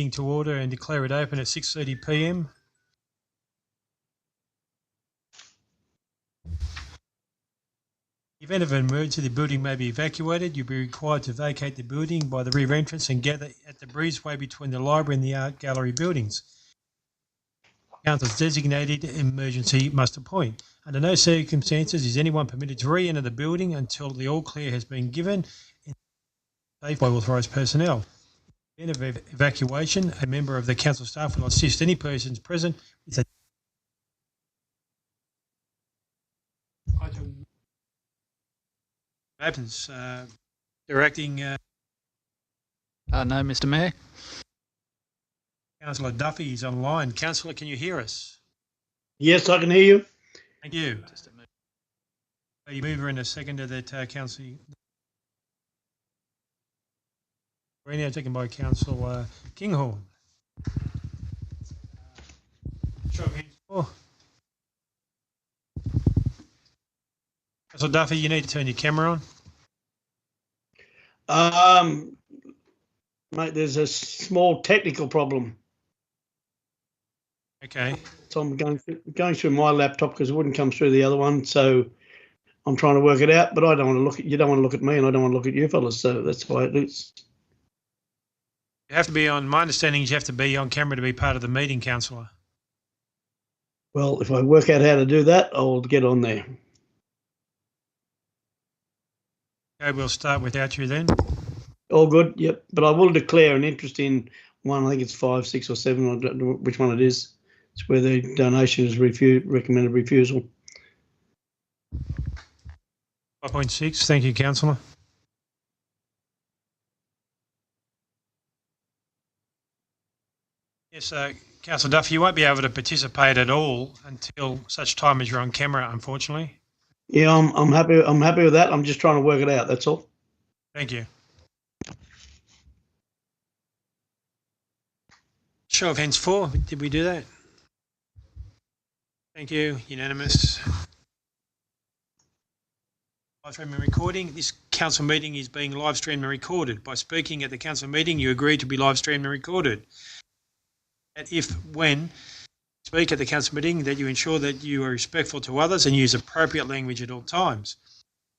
meeting to order and declare it open at 6:30 p.m. In the event of an emergency, the building may be evacuated. You'll be required to vacate the building by the rear entrance and gather at the breezeway between the library and the art gallery buildings. Council's designated emergency muster point. Under no circumstances is anyone permitted to re-enter the building until the all clear has been given safe by authorised personnel. In the event of evacuation, a member of the council staff will assist any persons present with a happens. Directing No, Mr. Mayor. Councillor Duffy is online. Councillor, can you hear us? Yes, I can hear you. Thank you. A mover and a seconder that Councillor now taken by Councillor Kinghorn. Show of hands for. Councillor Duffy, you need to turn your camera on. Mate, there's a small technical problem. Okay. So I'm going through my laptop because it wouldn't come through the other one. So I'm trying to work it out, but I don't want to look at you. Don't want to look at me, and I don't want to look at you fellas. So that's why it is. You have to be on. My understanding is you have to be on camera to be part of the meeting, Councillor. Well, if I work out how to do that, I'll get on there. Okay, we'll start without you then. All good. Yep. But I will declare an interest in one. I think it's 5, 6, or 7. I don't know which one it is. It's where the donation is recommended refusal. 5.6. Thank you, Councillor. Yes, Councillor Duffy, you won't be able to participate at all until such time as you're on camera, unfortunately. Yeah, I'm happy. I'm happy with that. I'm just trying to work it out. That's all. Thank you. Show of hands for. Did we do that? Thank you. Unanimous. Live streaming and recording. This council meeting is being live streamed and recorded. By speaking at the council meeting, you agree to be live streamed and recorded. And when you speak at the council meeting, that you ensure that you are respectful to others and use appropriate language at all times.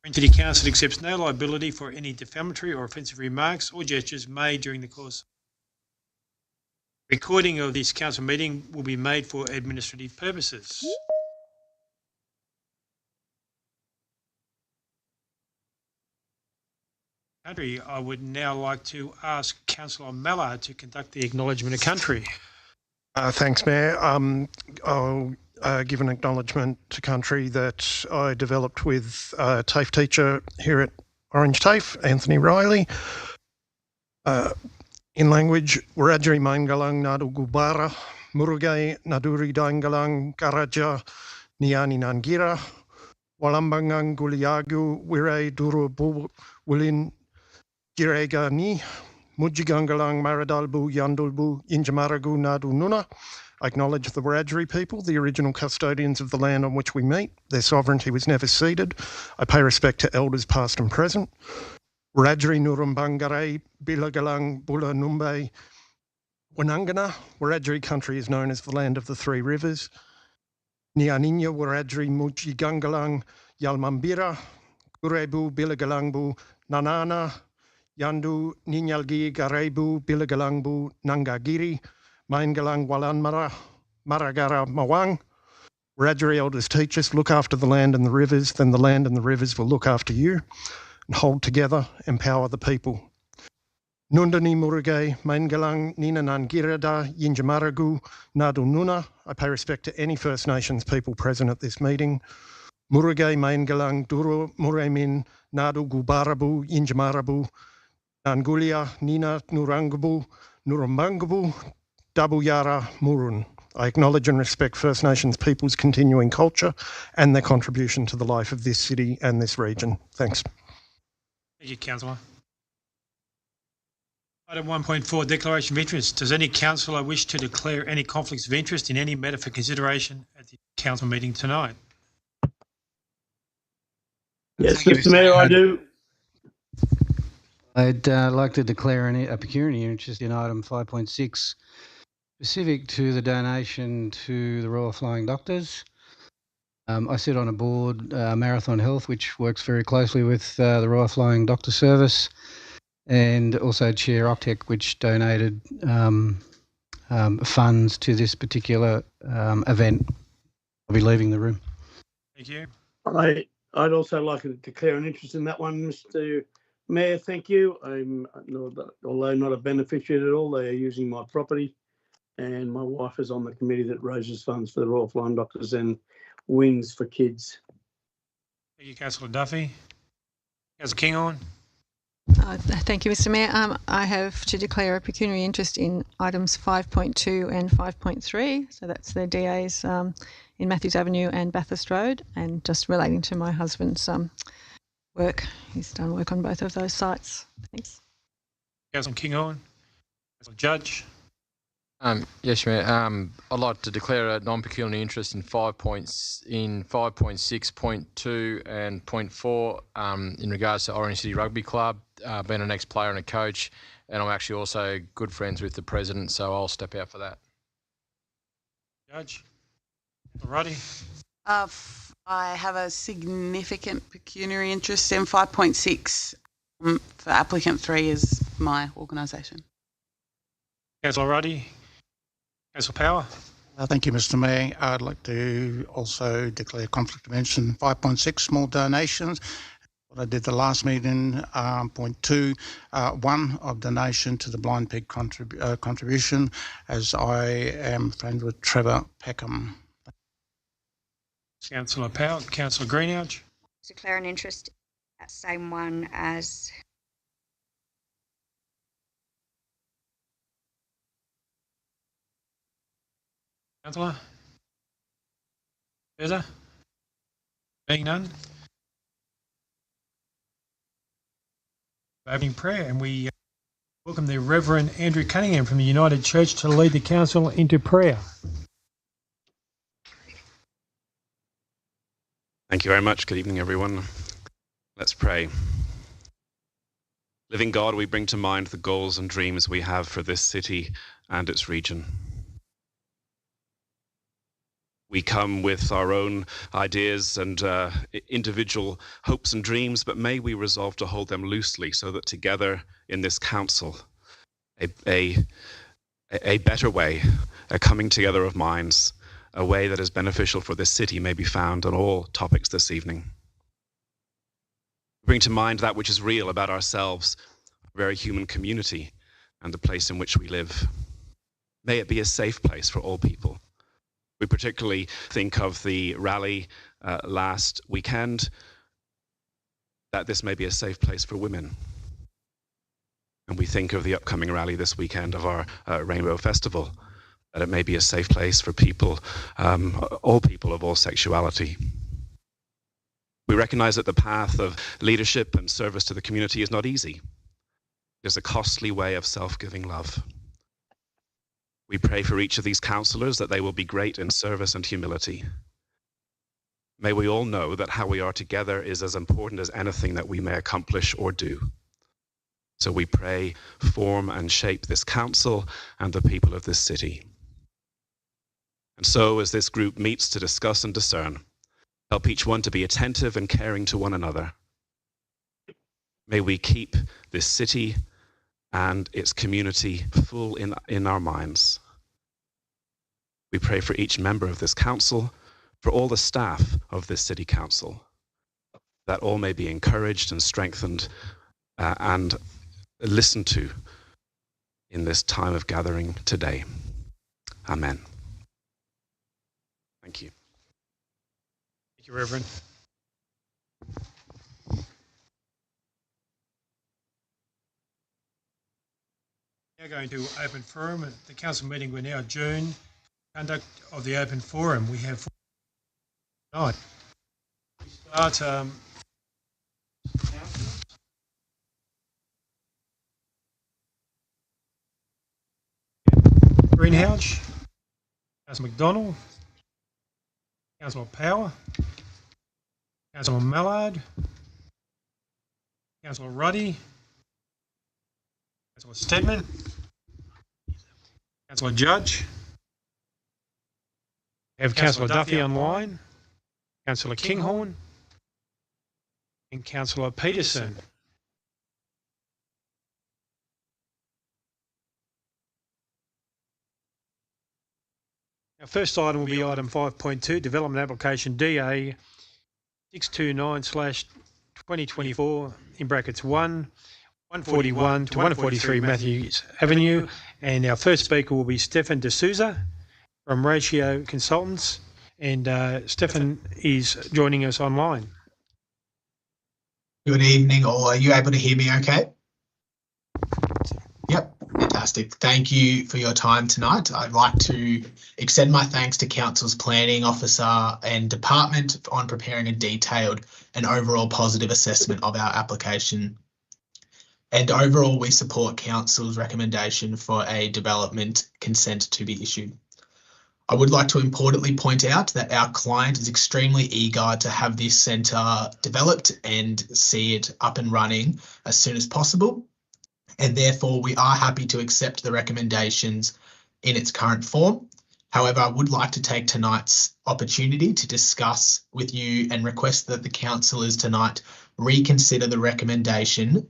Entity Council accepts no liability for any defamatory or offensive remarks or gestures made during the course. Recording of this council meeting will be made for administrative purposes. Country, I would now like to ask Councillor Mallard to conduct the acknowledgement of country. Thanks, Mayor. I'll give an acknowledgement to country that I developed with a TAFE teacher here at Orange TAFE, Anthony Riley. In language, Wiradjuri Maingalang Nadu Gubara, Murugay Naduri Daingalang Karaja Niani Nangira, Walambangang Guliagu Wire Duru Bu Wilin Girega Ni, Mujigangalang Maradalbu Yandulbu Injamaragu Nadu Nuna. I acknowledge the Wiradjuri people, the original custodians of the land on which we meet. Their sovereignty was never ceded. I pay respect to elders past and present. Wiradjuri Nurumbangaray Bilagalang Bula Numbe Wanangana. Wiradjuri country is known as the land of the three rivers. Nianinya Wiradjuri Mujigangalang Yalmambira Gurebu Bilagalangbu Nanana Yandu Ninyalgi Garebu Bilagalangbu Nangagiri Maingalang Walanmara Maragara Mawang. Wiradjuri elders teach us, look after the land and the rivers, then the land and the rivers will look after you. And hold together, empower the people. Nundani Murugay, Maingalang, Nina Nangirada, Yinjamaragu, Nadu Nuna. I pay respect to any First Nations people present at this meeting. Murugay, Maingalang, Duru, Muremin, Nadu Gubarabu, Yinjamarabu, Nangulia, Nina, Nurangabu, Nurumbangabu, Dabuyara, Murun. I acknowledge and respect First Nations people's continuing culture and their contribution to the life of this city and this region. Thanks. Thank you, Councillor. Item 1.4, Declaration of Interest. Does any councillor wish to declare any conflicts of interest in any matter for consideration at the council meeting tonight? Yes, Mr. Mayor, I do. I'd like to declare a pecuniary interest in item 5.6, specific to the donation to the Royal Flying Doctors. I sit on a board, Marathon Health, which works very closely with the Royal Flying Doctor Service, and also chair Octec, which donated funds to this particular event. I'll be leaving the room. Thank you. I'd also like to declare an interest in that one, Mr. Mayor. Thank you. Although not a beneficiary at all, they are using my property, and my wife is on the committee that raises funds for the Royal Flying Doctors and Wings for Kids. Thank you, Councillor Duffy. Councillor Kinghorn. Thank you, Mr. Mayor. I have to declare a pecuniary interest in items 5.2 and 5.3. So that's the DAs in Matthews Avenue and Bathurst Road, and just relating to my husband's work. He's done work on both of those sites. Thanks. Councillor Kinghorn. Councillor Judge. Yes, Mayor. I'd like to declare a non-pecuniary interest in 5.6.2 and 0.4 in regards to Orange City Rugby Club, being an ex-player and a coach, and I'm actually also good friends with the president, so I'll step out for that. Judge. Roddy. I have a significant pecuniary interest in 5.6 for applicant 3 is my organisation. Councillor Roddy. Councillor Power. Thank you, Mr. Mayor. I'd like to also declare conflict of interest in 5.6, small donations. What I did the last meeting, 0.2, one of donation to the Blind Pig contribution, as I am friends with Trevor Peckham. Councillor Power. Councillor Greenouch. Declare an interest, that same one as Councillor. Further? Being none. Opening prayer, and we welcome the Reverend Andrew Cunningham from the United Church to lead the council into prayer. Thank you very much. Good evening, everyone. Let's pray. Living God, we bring to mind the goals and dreams we have for this city and its region. We come with our own ideas and individual hopes and dreams, but may we resolve to hold them loosely so that together in this council, a better way, a coming together of minds, a way that is beneficial for this city may be found on all topics this evening. Bring to mind that which is real about ourselves, our very human community, and the place in which we live. May it be a safe place for all people. We particularly think of the rally last weekend, that this may be a safe place for women. And we think of the upcoming rally this weekend of our Rainbow Festival, that it may be a safe place for people, all people of all sexuality. We recognize that the path of leadership and service to the community is not easy. It is a costly way of self-giving love. We pray for each of these councillors that they will be great in service and humility. May we all know that how we are together is as important as anything that we may accomplish or do. So we pray, form and shape this council and the people of this city. And so as this group meets to discuss and discern, help each one to be attentive and caring to one another. May we keep this city and its community full in our minds. We pray for each member of this council, for all the staff of this city council, that all may be encouraged and strengthened and listened to in this time of gathering today. Amen. Thank you. Thank you, Reverend. Now going to open forum. At the council meeting, we're now adjourned. Conduct of the open forum. We have tonight. We start Greenhouse, Councillor McDonald, Councillor Power, Councillor Mallard, Councillor Ruddy, Councillor Steadman. Councillor Judge. We have Councillor Duffy online. Councillor Kinghorn. And Councillor Peterson. Our first item will be item 5.2, Development Application DA 629/2024 in brackets 141 to 143 Matthews Avenue. And our first speaker will be Stefan D'Souza from Ratio Consultants. And Stefan is joining us online. Good evening, all. Are you able to hear me okay? Yep, fantastic. Thank you for your time tonight. I'd like to extend my thanks to Council's Planning Officer and Department on preparing a detailed and overall positive assessment of our application. And overall, we support Council's recommendation for a development consent to be issued. I would like to importantly point out that our client is extremely eager to have this centre developed and see it up and running as soon as possible. And therefore, we are happy to accept the recommendations in its current form. However, I would like to take tonight's opportunity to discuss with you and request that the councillors tonight reconsider the recommendation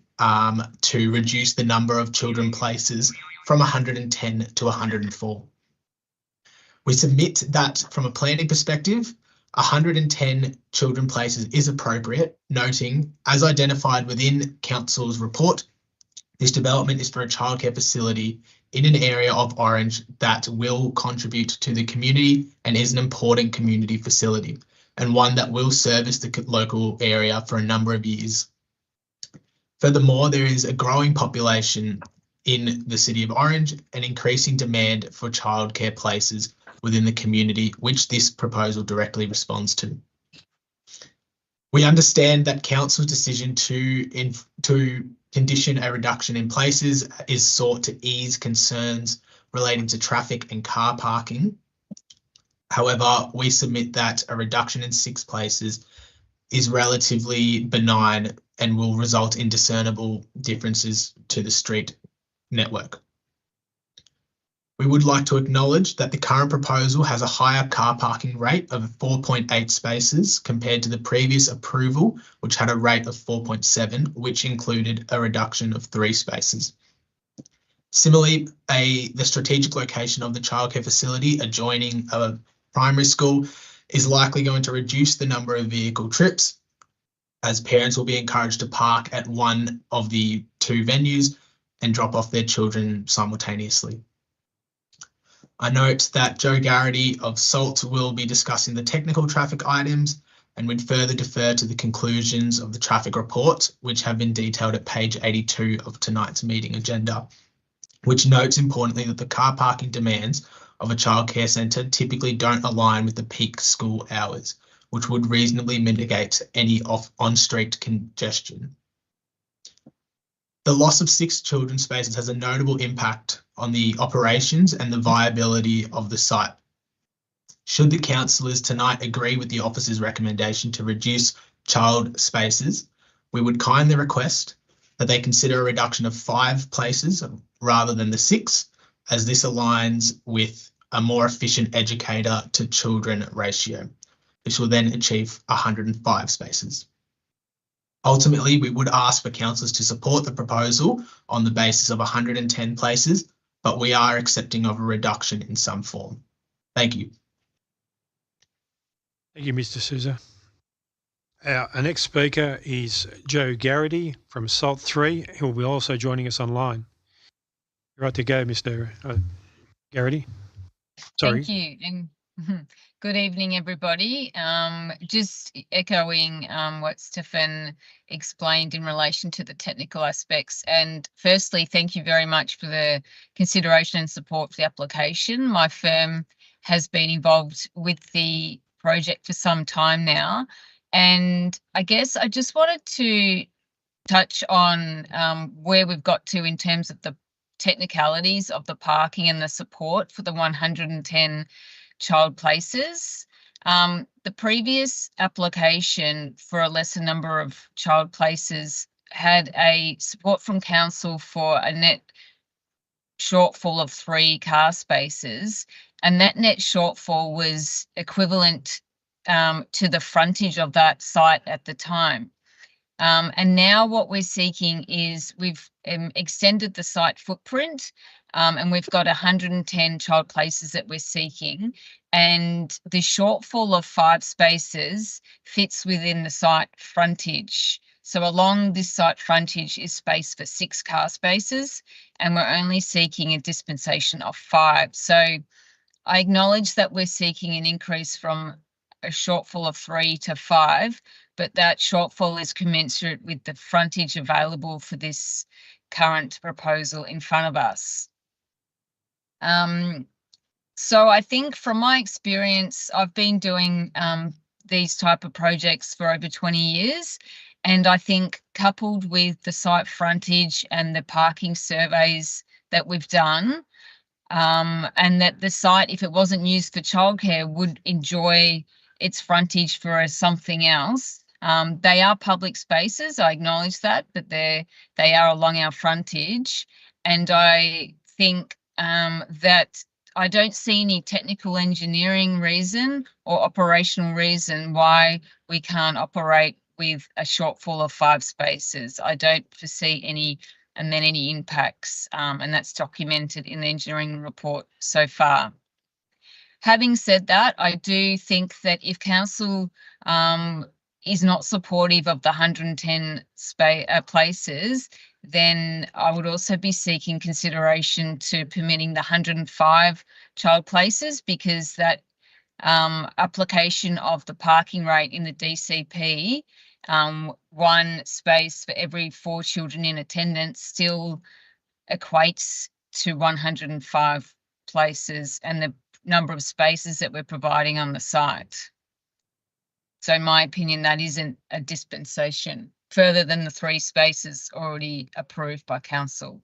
to reduce the number of children places from 110 to 104. We submit that from a planning perspective, 110 children places is appropriate, noting, as identified within Council's report, this development is for a childcare facility in an area of Orange that will contribute to the community and is an important community facility, and one that will service the local area for a number of years. Furthermore, there is a growing population in the City of Orange and increasing demand for childcare places within the community, which this proposal directly responds to. We understand that Council's decision to condition a reduction in places is sought to ease concerns relating to traffic and car parking. However, we submit that a reduction in 6 places is relatively benign and will result in discernible differences to the street network. We would like to acknowledge that the current proposal has a higher car parking rate of 4.8 spaces compared to the previous approval, which had a rate of 4.7, which included a reduction of 3 spaces. Similarly, the strategic location of the childcare facility adjoining a primary school is likely going to reduce the number of vehicle trips, as parents will be encouraged to park at one of the 2 venues and drop off their children simultaneously. I note that Joe Garrity of SALT will be discussing the technical traffic items and would further defer to the conclusions of the traffic report, which have been detailed at page 82 of tonight's meeting agenda, which notes importantly that the car parking demands of a childcare centre typically don't align with the peak school hours, which would reasonably mitigate any on-street congestion. The loss of 6 children's spaces has a notable impact on the operations and the viability of the site. Should the councillors tonight agree with the officer's recommendation to reduce child spaces, we would kindly request that they consider a reduction of 5 places rather than the 6, as this aligns with a more efficient educator to children ratio, which will then achieve 105 spaces. Ultimately, we would ask for councillors to support the proposal on the basis of 110 places, but we are accepting of a reduction in some form. Thank you. Thank you, Mr. Souza. Our next speaker is Joe Garrity from SALT 3, who will be also joining us online. You're right to go, Mr. Garrity. Sorry. Thank you, and good evening, everybody. Just echoing what Stefan explained in relation to the technical aspects. And firstly, thank you very much for the consideration and support for the application. My firm has been involved with the project for some time now. And I guess I just wanted to touch on where we've got to in terms of the technicalities of the parking and the support for the 110 child places. The previous application for a lesser number of child places had a support from council for a net shortfall of 3 car spaces, and that net shortfall was equivalent to the frontage of that site at the time. And now what we're seeking is we've extended the site footprint, and we've got 110 child places that we're seeking, and the shortfall of 5 spaces fits within the site frontage. So along this site frontage is space for 6 car spaces, and we're only seeking a dispensation of 5. So I acknowledge that we're seeking an increase from a shortfall of 3 to 5, but that shortfall is commensurate with the frontage available for this current proposal in front of us. So I think from my experience, I've been doing these type of projects for over 20 years. And I think coupled with the site frontage and the parking surveys that we've done, and that the site, if it wasn't used for childcare, would enjoy its frontage for something else. They are public spaces, I acknowledge that, but they are along our frontage. And I think that I don't see any technical engineering reason or operational reason why we can't operate with a shortfall of 5 spaces. I don't foresee any impacts, and that's documented in the engineering report so far. Having said that, I do think that if council is not supportive of the 110 places, then I would also be seeking consideration to permitting the 105 child places, because that application of the parking rate in the DCP, 1 space for every 4 children in attendance, still equates to 105 places and the number of spaces that we're providing on the site. So in my opinion, that isn't a dispensation further than the 3 spaces already approved by council.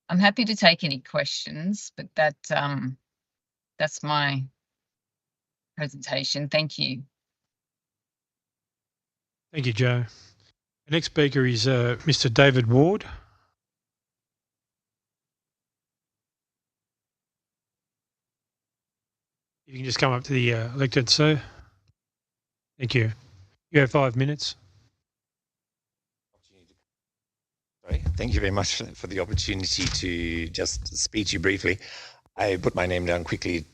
I'm happy to take any questions, but that's my presentation. Thank you. Thank you, Joe. The next speaker is Mr. David Ward. You can just come up to the lectern, sir. Thank you. You have 5 minutes. Sorry. Thank you very much for the opportunity to just speak to you briefly. I put my name down quickly.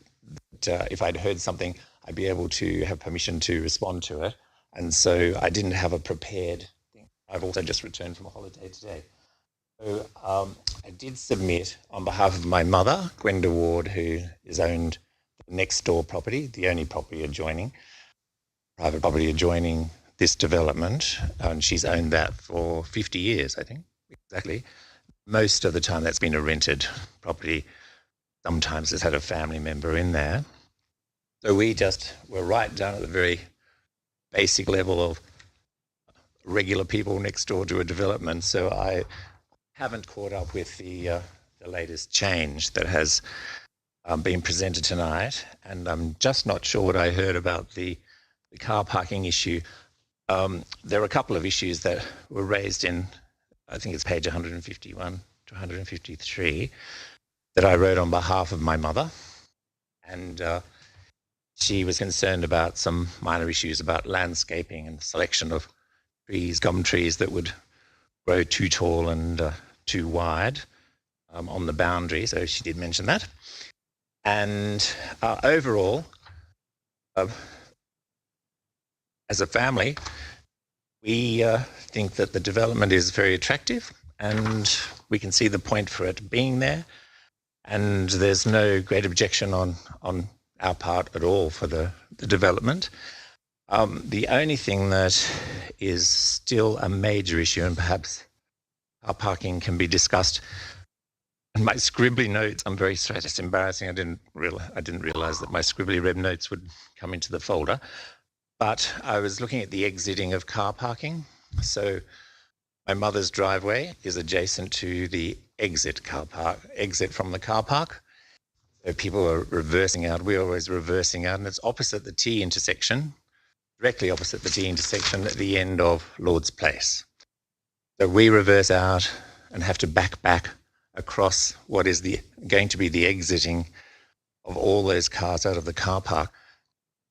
But, if I'd heard something, I'd be able to have permission to respond to it. And so I didn't have a prepared thing. I've also just returned from a holiday today. So I did submit on behalf of my mother, Gwenda Ward, who is owned the next door property, the only property adjoining, private property adjoining this development. And she's owned that for 50 years, I think, exactly. Most of the time that's been a rented property. Sometimes it's had a family member in there. So we're right down at the very basic level of regular people next door to a development. So I haven't caught up with the latest change that has been presented tonight, and I'm just not sure what I heard about the car parking issue. There are a couple of issues that were raised in, I think it's page 151 to 153, that I wrote on behalf of my mother, and she was concerned about some minor issues about landscaping and selection of trees, gum trees that would grow too tall and too wide on the boundary. So she did mention that. And overall, as a family, we think that the development is very attractive, and we can see the point for it being there. And there's no great objection on our part at all for the development. The only thing that is still a major issue, and perhaps car parking can be discussed, and my scribbly notes, I'm very sorry, it's embarrassing. I didn't realize that my scribbly red notes would come into the folder. But I was looking at the exiting of car parking. So my mother's driveway is adjacent to the exit from the car park. So people are reversing out. We're always reversing out, and it's opposite the T intersection, directly opposite the T intersection at the end of Lord's Place. So we reverse out and have to back across what is going to be the exiting of all those cars out of the car park.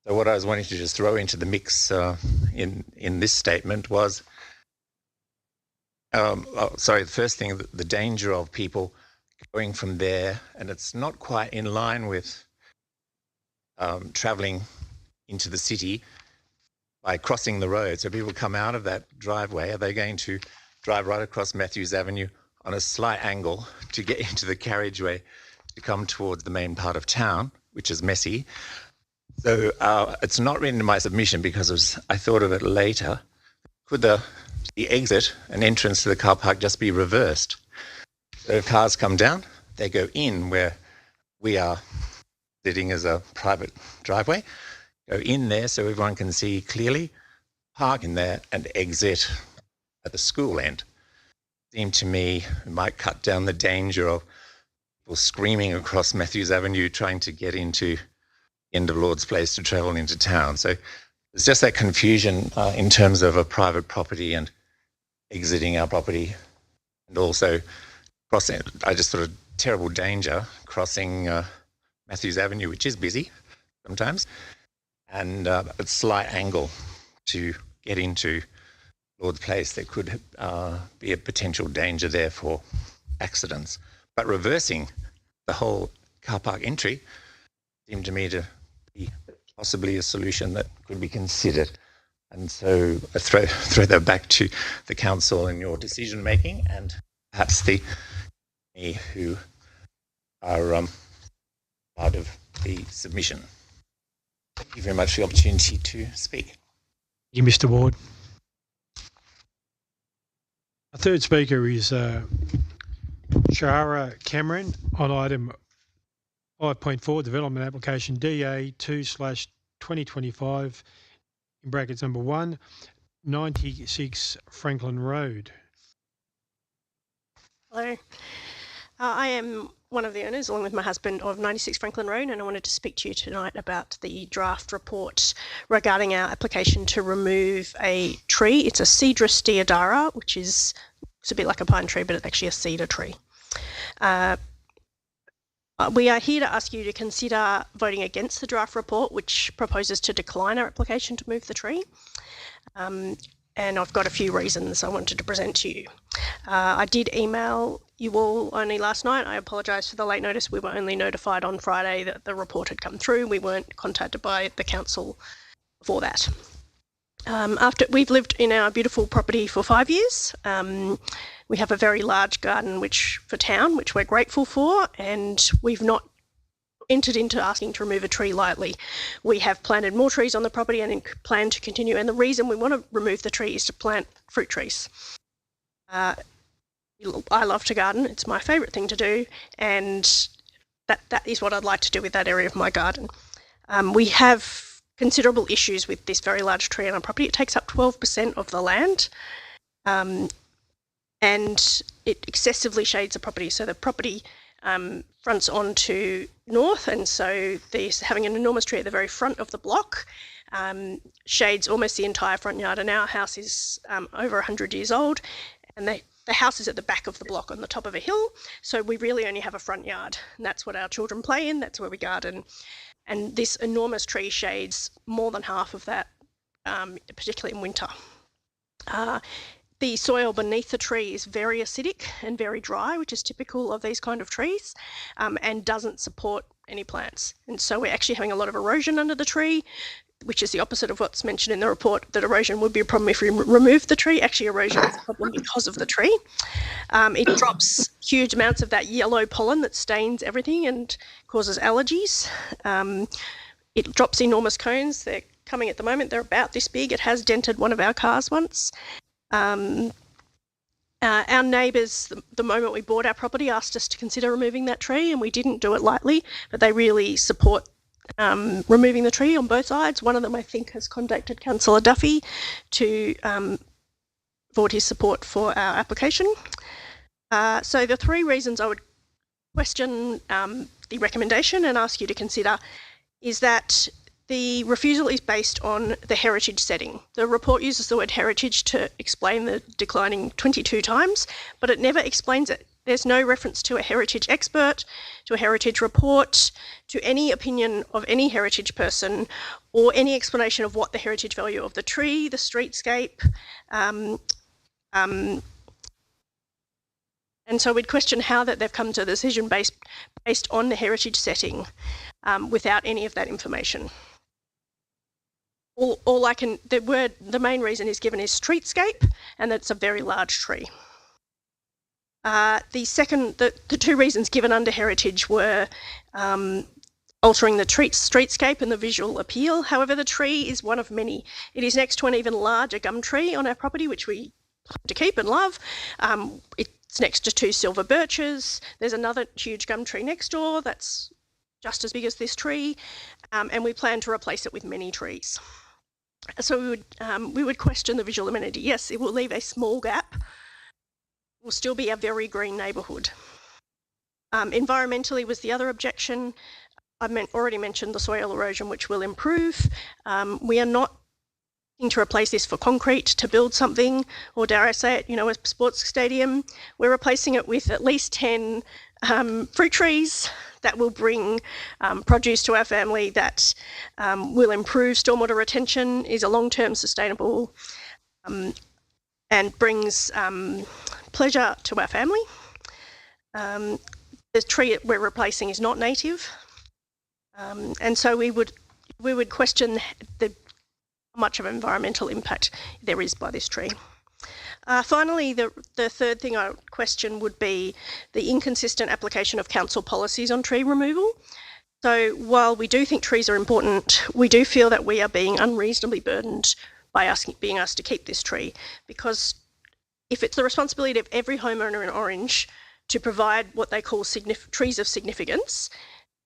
So what I was wanting to just throw into the mix in this statement was, the first thing, the danger of people going from there, and it's not quite in line with travelling into the city by crossing the road. So people come out of that driveway, are they going to drive right across Matthews Avenue on a slight angle to get into the carriageway to come towards the main part of town, which is messy? So it's not written in my submission because I thought of it later. Could the exit and entrance to the car park just be reversed? So if cars come down, they go in where we are sitting as a private driveway, go in there so everyone can see clearly, park in there and exit at the school end. Seemed to me it might cut down the danger of people screaming across Matthews Avenue trying to get into the end of Lord's Place to travel into town. So it's just that confusion in terms of a private property and exiting our property, and also crossing. I just thought of terrible danger crossing Matthews Avenue, which is busy sometimes, and a slight angle to get into Lord's Place. There could be a potential danger there for accidents. But reversing the whole car park entry seemed to me to be possibly a solution that could be considered. And so I throw that back to the council in your decision making, and perhaps me who are part of the submission. Thank you very much for the opportunity to speak. Thank you, Mr. Ward. Our third speaker is Shahara Cameron on item 5.4, development application DA2/2025, in brackets number 1, 96 Franklin Road. Hello. I am one of the owners, along with my husband, of 96 Franklin Road, and I wanted to speak to you tonight about the draft report regarding our application to remove a tree. It's a Cedrus deodara, which is a bit like a pine tree, but it's actually a cedar tree. We are here to ask you to consider voting against the draft report, which proposes to decline our application to move the tree. And I've got a few reasons I wanted to present to you. I did email you all only last night. I apologise for the late notice. We were only notified on Friday that the report had come through. We weren't contacted by the council before that. After we've lived in our beautiful property for 5 years, we have a very large garden for town, which we're grateful for, and we've not entered into asking to remove a tree lightly. We have planted more trees on the property and plan to continue, and the reason we want to remove the tree is to plant fruit trees. I love to garden. It's my favourite thing to do, and that is what I'd like to do with that area of my garden. We have considerable issues with this very large tree on our property. It takes up 12% of the land, and it excessively shades the property. So the property fronts onto north, and so having an enormous tree at the very front of the block shades almost the entire front yard. And our house is over 100 years old, and the house is at the back of the block on the top of a hill, so we really only have a front yard, and that's what our children play in, that's where we garden. And this enormous tree shades more than half of that, particularly in winter. The soil beneath the tree is very acidic and very dry, which is typical of these kind of trees, and doesn't support any plants. And so we're actually having a lot of erosion under the tree, which is the opposite of what's mentioned in the report, that erosion would be a problem if we remove the tree. Actually, erosion is a problem because of the tree. It drops huge amounts of that yellow pollen that stains everything and causes allergies. It drops enormous cones. They're coming at the moment. They're about this big. It has dented one of our cars once. Our neighbours, the moment we bought our property, asked us to consider removing that tree, and we didn't do it lightly, but they really support removing the tree on both sides. One of them, I think, has contacted Councillor Duffy to forward his support for our application. So the three reasons I would question the recommendation and ask you to consider is that The refusal is based on the heritage setting. The report uses the word heritage to explain the declining 22 times, but it never explains it. There's no reference to a heritage expert, to a heritage report, to any opinion of any heritage person, or any explanation of what the heritage value of the tree, the streetscape, and so we'd question how that they've come to a decision based on the heritage setting without any of that information. The main reason is given is streetscape, and that's a very large tree. The two reasons given under heritage were altering the streetscape and the visual appeal. However, the tree is one of many. It is next to an even larger gum tree on our property, which we plan to keep and love. It's next to 2 silver birches. There's another huge gum tree next door that's just as big as this tree, and we plan to replace it with many trees. So we would question the visual amenity. Yes, it will leave a small gap. It will still be a very green neighbourhood. Environmentally was the other objection. I've already mentioned the soil erosion, which will improve. We are not looking to replace this for concrete to build something, or dare I say it, a sports stadium. We're replacing it with at least 10 fruit trees that will bring produce to our family, that will improve stormwater retention, is a long-term sustainable and brings pleasure to our family. The tree we're replacing is not native, and so we would question how much of environmental impact there is by this tree. Finally, the third thing I would question would be the inconsistent application of council policies on tree removal. So while we do think trees are important, we do feel that we are being unreasonably burdened by being asked to keep this tree, because if it's the responsibility of every homeowner in Orange to provide what they call trees of significance,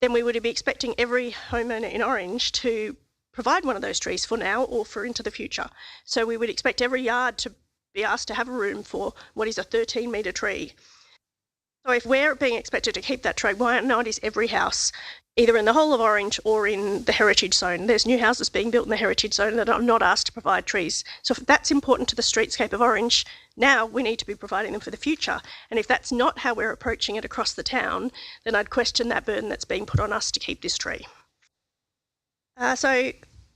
then we would be expecting every homeowner in Orange to provide one of those trees for now or for into the future. So we would expect every yard to be asked to have a room for what is a 13-metre tree. So if we're being expected to keep that tree, why not is every house, either in the whole of Orange or in the heritage zone? There's new houses being built in the heritage zone that are not asked to provide trees. So if that's important to the streetscape of Orange, now we need to be providing them for the future. And if that's not how we're approaching it across the town, then I'd question that burden that's being put on us to keep this tree.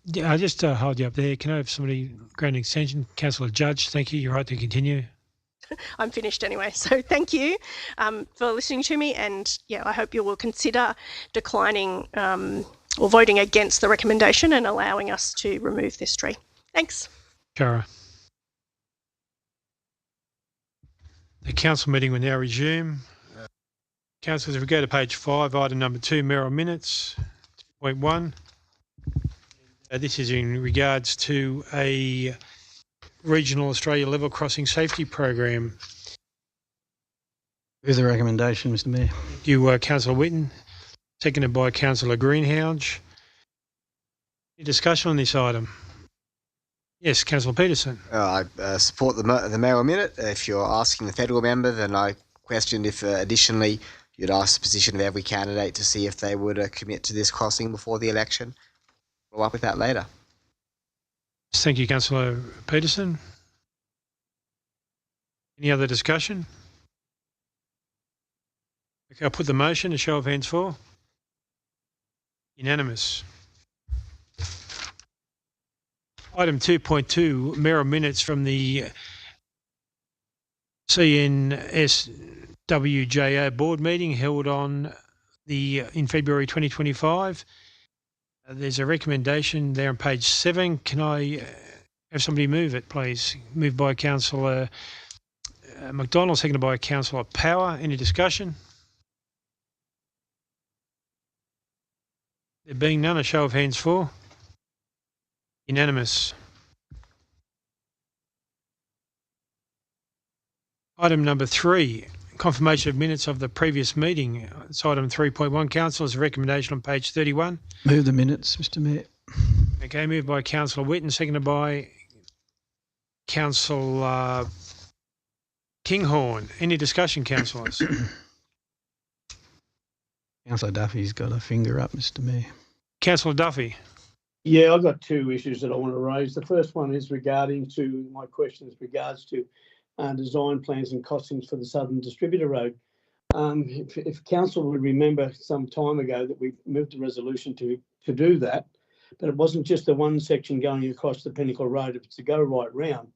Yeah, I'll just hold you up there. Can I have somebody grant an extension? Councillor Judge, thank you. You're right to continue. I'm finished anyway. So thank you for listening to me, and I hope you will consider declining or voting against the recommendation and allowing us to remove this tree. Thanks. Cara. The council meeting will now resume. Councillors, if we go to page 5, item number 2, Merrill Minutes, 2.1. This is in regards to a regional Australia level crossing safety program. Move the recommendation, Mr Mayor. Thank you, Councillor Whitten. Seconded by Councillor Greenhalgh. Any discussion on this item? Yes, Councillor Peterson. I support the Merrill Minute. If you're asking the federal member, then I questioned if additionally you'd ask the position of every candidate to see if they would commit to this crossing before the election. Follow up with that later. Thank you, Councillor Peterson. Any other discussion? Okay, I'll put the motion. A show of hands for. Unanimous. Item 2.2, Merrill Minutes from the CNSWJO board meeting held in February 2025. There's a recommendation there on page 7. Can I have somebody move it, please? Moved by Councillor McDonald, seconded by Councillor Power. Any discussion? There being none, a show of hands for. Unanimous. Item number 3, confirmation of minutes of the previous meeting. It's item 3.1, Councillor's recommendation on page 31. Move the minutes, Mr Mayor. Okay, moved by Councillor Whitten, seconded by Councillor Kinghorn. Any discussion, councillors? Councillor Duffy's got a finger up, Mr Mayor. Councillor Duffy. Yeah, I've got two issues that I want to raise. The first one is regarding to my question is regards to design plans and costings for the Southern Distributor Road. If council would remember some time ago that we moved a resolution to do that, but it wasn't just the one section going across the Pinnacle Road, it's to go right round.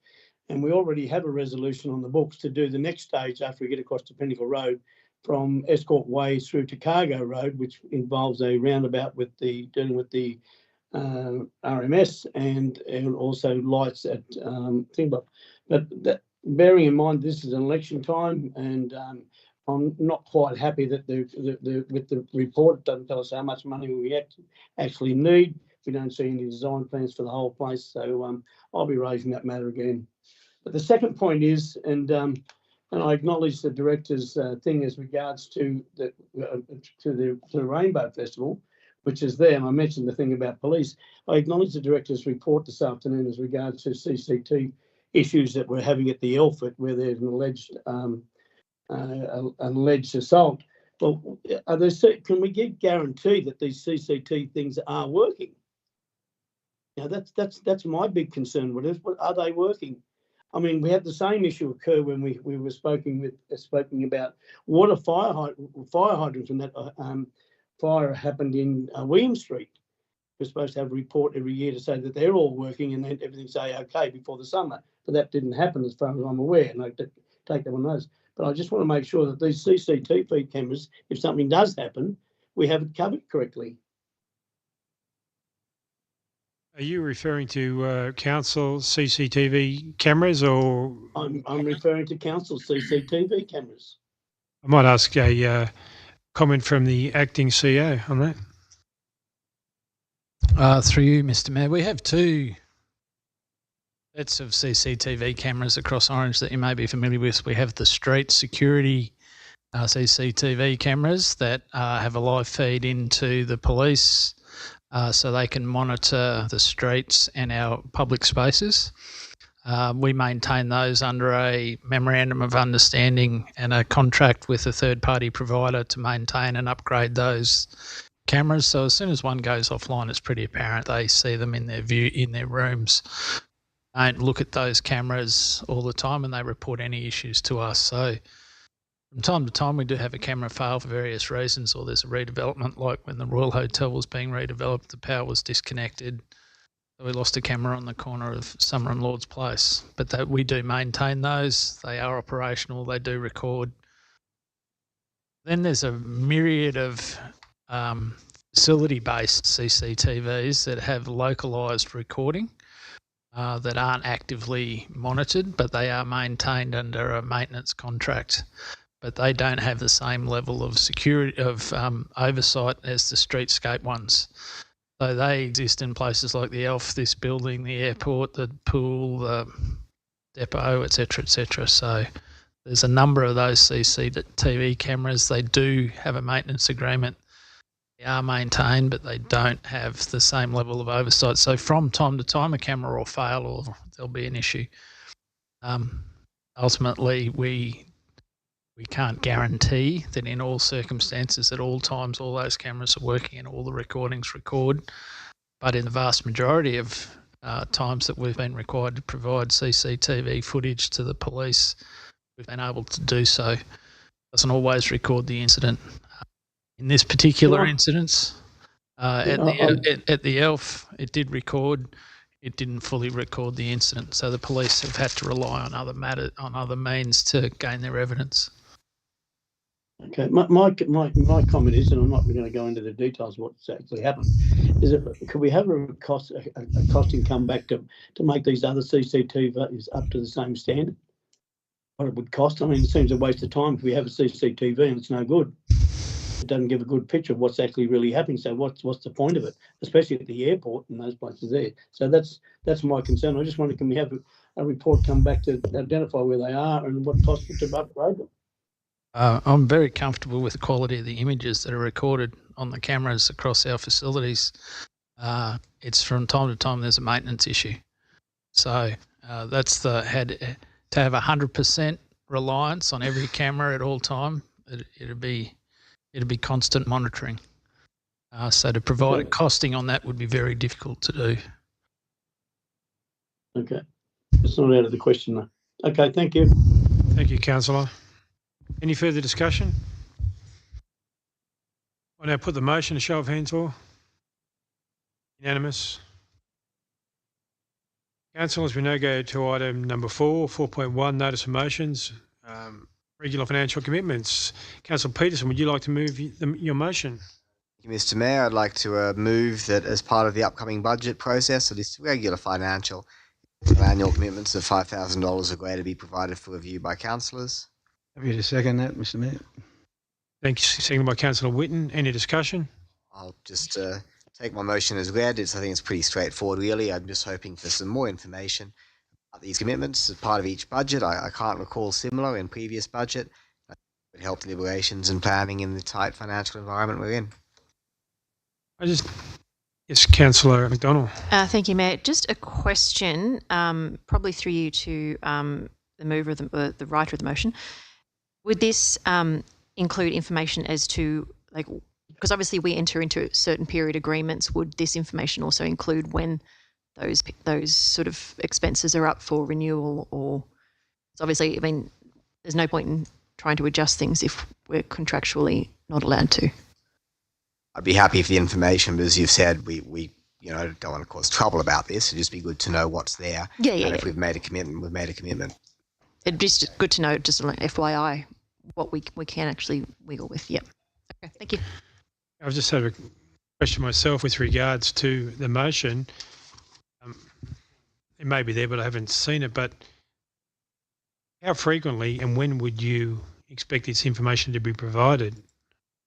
And we already have a resolution on the books to do the next stage after we get across the Pinnacle Road from Escort Way through to Cargo Road, which involves a roundabout with dealing with the RMS and also lights at Timber. But bearing in mind this is an election time, and I'm not quite happy that with the report it doesn't tell us how much money we actually need. We don't see any design plans for the whole place, so I'll be raising that matter again. But the second point is, and I acknowledge the director's thing as regards to the Rainbow Festival, which is there, and I mentioned the thing about police. I acknowledge the director's report this afternoon as regards to CCT issues that we're having at the Elford, where there's an alleged assault. Well, can we get guarantee that these CCT things are working? You know, that's my big concern with it. Are they working? I mean, we had the same issue occur when we were speaking about water fire hydrants when that fire happened in William Street. We're supposed to have a report every year to say that they're all working and then everything's okay before the summer, but that didn't happen as far as I'm aware, and I take that on notice. But I just want to make sure that these CCTV cameras, if something does happen, we have it covered correctly. Are you referring to council CCTV cameras, or? I'm referring to council CCTV cameras. I might ask a comment from the acting CEO on that. Through you, Mr. Mayor, we have two sets of CCTV cameras across Orange that you may be familiar with. We have the street security CCTV cameras that have a live feed into the police so they can monitor the streets and our public spaces. We maintain those under a memorandum of understanding and a contract with a third-party provider to maintain and upgrade those cameras. So as soon as one goes offline, it's pretty apparent. They see them in their view in their rooms. Don't look at those cameras all the time, and they report any issues to us. So from time to time, we do have a camera fail for various reasons, or there's a redevelopment, like when the Royal Hotel was being redeveloped, the power was disconnected. So we lost a camera on the corner of Summer and Lord's Place. But we do maintain those. They are operational. They do record. Then there's a myriad of facility-based CCTVs that have localised recording that aren't actively monitored, but they are maintained under a maintenance contract. But they don't have the same level of security oversight as the streetscape ones. So they exist in places like the Elf, this building, the airport, the pool, the depot, etc., etc. So there's a number of those CCTV cameras. They do have a maintenance agreement. They are maintained, but they don't have the same level of oversight. So from time to time, a camera will fail or there'll be an issue. Ultimately, we can't guarantee that in all circumstances, at all times, all those cameras are working and all the recordings record. But in the vast majority of times that we've been required to provide CCTV footage to the police, we've been able to do so. It doesn't always record the incident. In this particular incident, at the Elf, it did record. It didn't fully record the incident, so the police have had to rely on other means to gain their evidence. Okay, my comment is, and I'm not going to go into the details of what's actually happened, is that could we have a costing come back to make these other CCTVs up to the same standard? What it would cost? I mean, it seems a waste of time if we have a CCTV and it's no good. It doesn't give a good picture of what's actually really happening. So what's the point of it, especially at the airport and those places there? So that's my concern. I just wonder, can we have a report come back to identify where they are and what costs it to upgrade them? I'm very comfortable with the quality of the images that are recorded on the cameras across our facilities. It's from time to time there's a maintenance issue. So that's to have 100% reliance on every camera at all time. It'd be constant monitoring. So to provide Okay. a costing on that would be very difficult to do. Okay. It's not out of the question though. Okay, thank you. Thank you, Councillor. Any further discussion? I now put the motion. A show of hands all. Unanimous. Councillors, we now go to item number 4.1, notice of motions, regular financial commitments. Councillor Peterson, would you like to move your motion? Thank you, Mr. Mayor. I'd like to move that as part of the upcoming budget process, that is regular financial annual commitments of $5,000 or greater be provided for review by councillors. Happy to second that, Mr. Mayor. Thank you. Seconded by Councillor Whitten. Any discussion? I'll just take my motion as read. I think it's pretty straightforward, really. I'm just hoping for some more information about these commitments as part of each budget. I can't recall similar in previous budget. It would help deliberations and planning in the tight financial environment we're in. Yes, Councillor McDonald. Thank you, Mayor. Just a question, probably through you to the mover, the writer of the motion. Would this include information as to, like, because obviously we enter into certain period agreements, would this information also include when those sort of expenses are up for renewal? Or it's obviously, I mean, there's no point in trying to adjust things if we're contractually not allowed to. I'd be happy if the information, but as you've said, we don't want to cause trouble about this. It'd just be good to know what's there. Yeah. If we've made a commitment, we've made a commitment. It'd be just good to know, just like FYI, what we can actually wiggle with. Yep. Okay, thank you. I've just had a question myself with regards to the motion. It may be there, but I haven't seen it. But how frequently and when would you expect this information to be provided?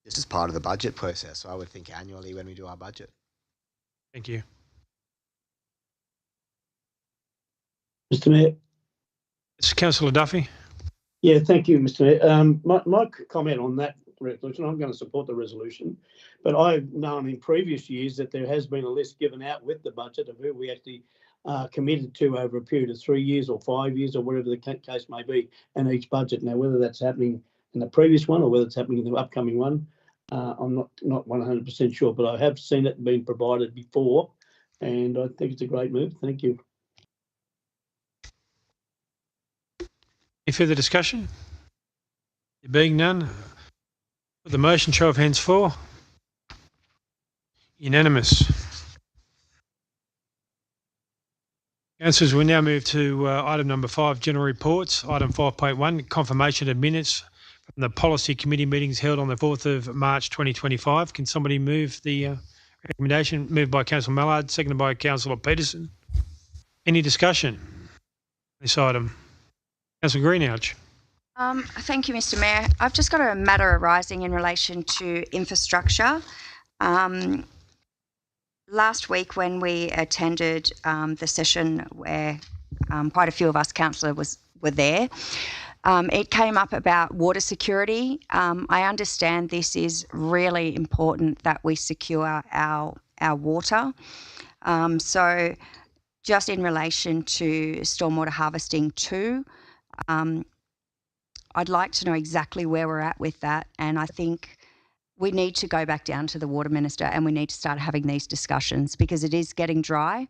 This is part of the budget process, so I would think annually when we do our budget. Thank you. Mr. Mayor. It's Councillor Duffy. Yeah, thank you, Mr. Mayor. My comment on that resolution, I'm going to support the resolution, but I've known in previous years that there has been a list given out with the budget of who we actually committed to over a period of 3 years or 5 years or whatever the case may be in each budget. Now, whether that's happening in the previous one or whether it's happening in the upcoming one, I'm not 100% sure, but I have seen it being provided before, and I think it's a great move. Thank you. Any further discussion? There being none, put the motion. Show of hands for. Unanimous. Councillors, we now move to item number 5, general reports. Item 5.1, confirmation of minutes from the policy committee meetings held on the 4th of March 2025. Can somebody move the recommendation? Moved by Councillor Mallard, seconded by Councillor Peterson. Any discussion on this item? Councillor Greenhalgh. Thank you, Mr. Mayor. I've just got a matter arising in relation to infrastructure. Last week when we attended the session where quite a few of us councillors were there, it came up about water security. I understand this is really important that we secure our water. So just in relation to stormwater harvesting too, I'd like to know exactly where we're at with that, and I think we need to go back down to the Water Minister and we need to start having these discussions because it is getting dry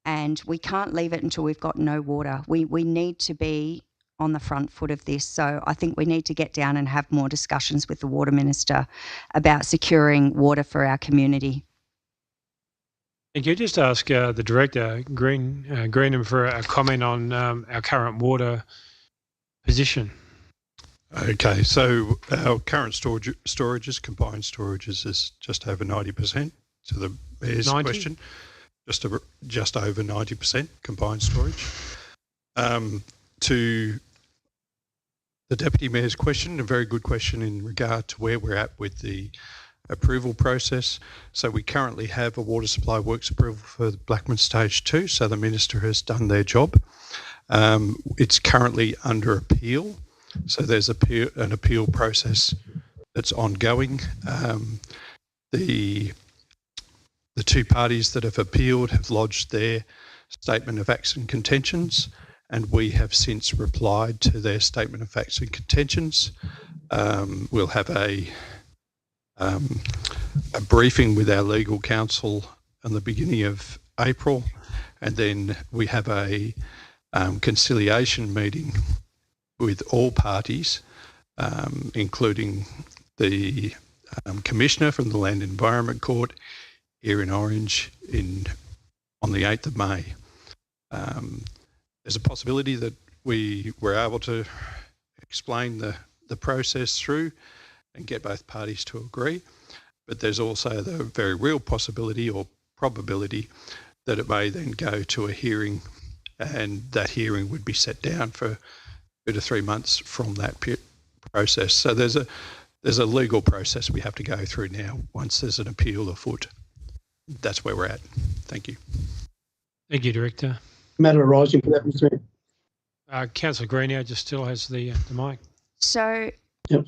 and we can't leave it until we've got no water. We need to be on the front foot of this, so I think we need to get down and have more discussions with the Water Minister about securing water for our community. Thank you. Just ask the Director, Greenham, for a comment on our current water position. Okay, so our current storages, combined storages, is just over 90%. To the Mayor's 90? question, just over 90% combined storage. To the Deputy Mayor's question, a very good question in regard to where we're at with the approval process. So we currently have a water supply works approval for Blackman Stage 2, so the Minister has done their job. It's currently under appeal. So there's an appeal process that's ongoing. The two parties that have appealed have lodged their statement of facts and contentions, and we have since replied to their statement of facts and contentions. We'll have a a briefing with our legal counsel in the beginning of April, and then we have a conciliation meeting with all parties, including the Commissioner from the Land Environment Court here in Orange on the 8th of May. There's a possibility that we were able to explain the process through and get both parties to agree, but there's also the very real possibility or probability that it may then go to a hearing, and that hearing would be set down for 2 to 3 months from that process. So there's a legal process we have to go through now once there's an appeal afoot. That's where we're at. Thank you. Thank you, Director. Matter arising for that, Mr. Mayor. Councillor Greenhow just still has the mic. So, Yep.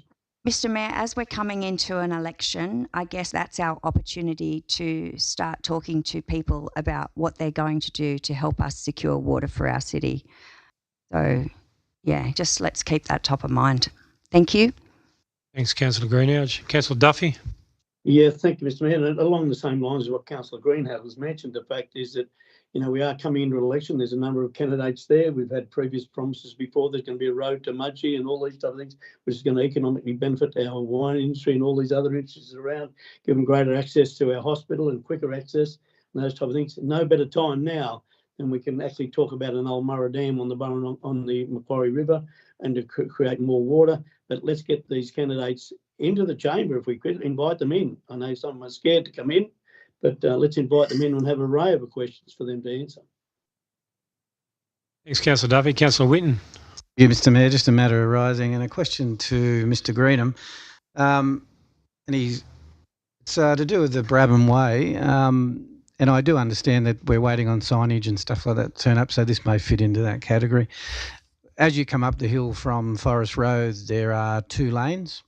Mr. Mayor, as we're coming into an election, I guess that's our opportunity to start talking to people about what they're going to do to help us secure water for our city. So, yeah, just let's keep that top of mind. Thank you. Thanks, Councillor Greenhow. Councillor Duffy. Yeah, thank you, Mr. Mayor. And along the same lines as what Councillor Greenhouse has mentioned, the fact is that, we are coming into an election. There's a number of candidates there. We've had previous promises before. There's going to be a road to Mudgee and all these type of things, which is going to economically benefit our wine industry and all these other industries around, give them greater access to our hospital and quicker access and those type of things. No better time now than we can actually talk about an old Murray Dam on the Macquarie River and to create more water. But let's get these candidates into the chamber if we could, invite them in. I know some are scared to come in, but let's invite them in and have an array of questions for them to answer. Thanks, Councillor Duffy. Councillor Whitten. Yeah, Mr. Mayor, just a matter arising and a question to Mr. Greenham. And it's to do with the Brabham Way. And I do understand that we're waiting on signage and stuff like that to turn up, so this may fit into that category. As you come up the hill from Forest Road, there are 2 lanes,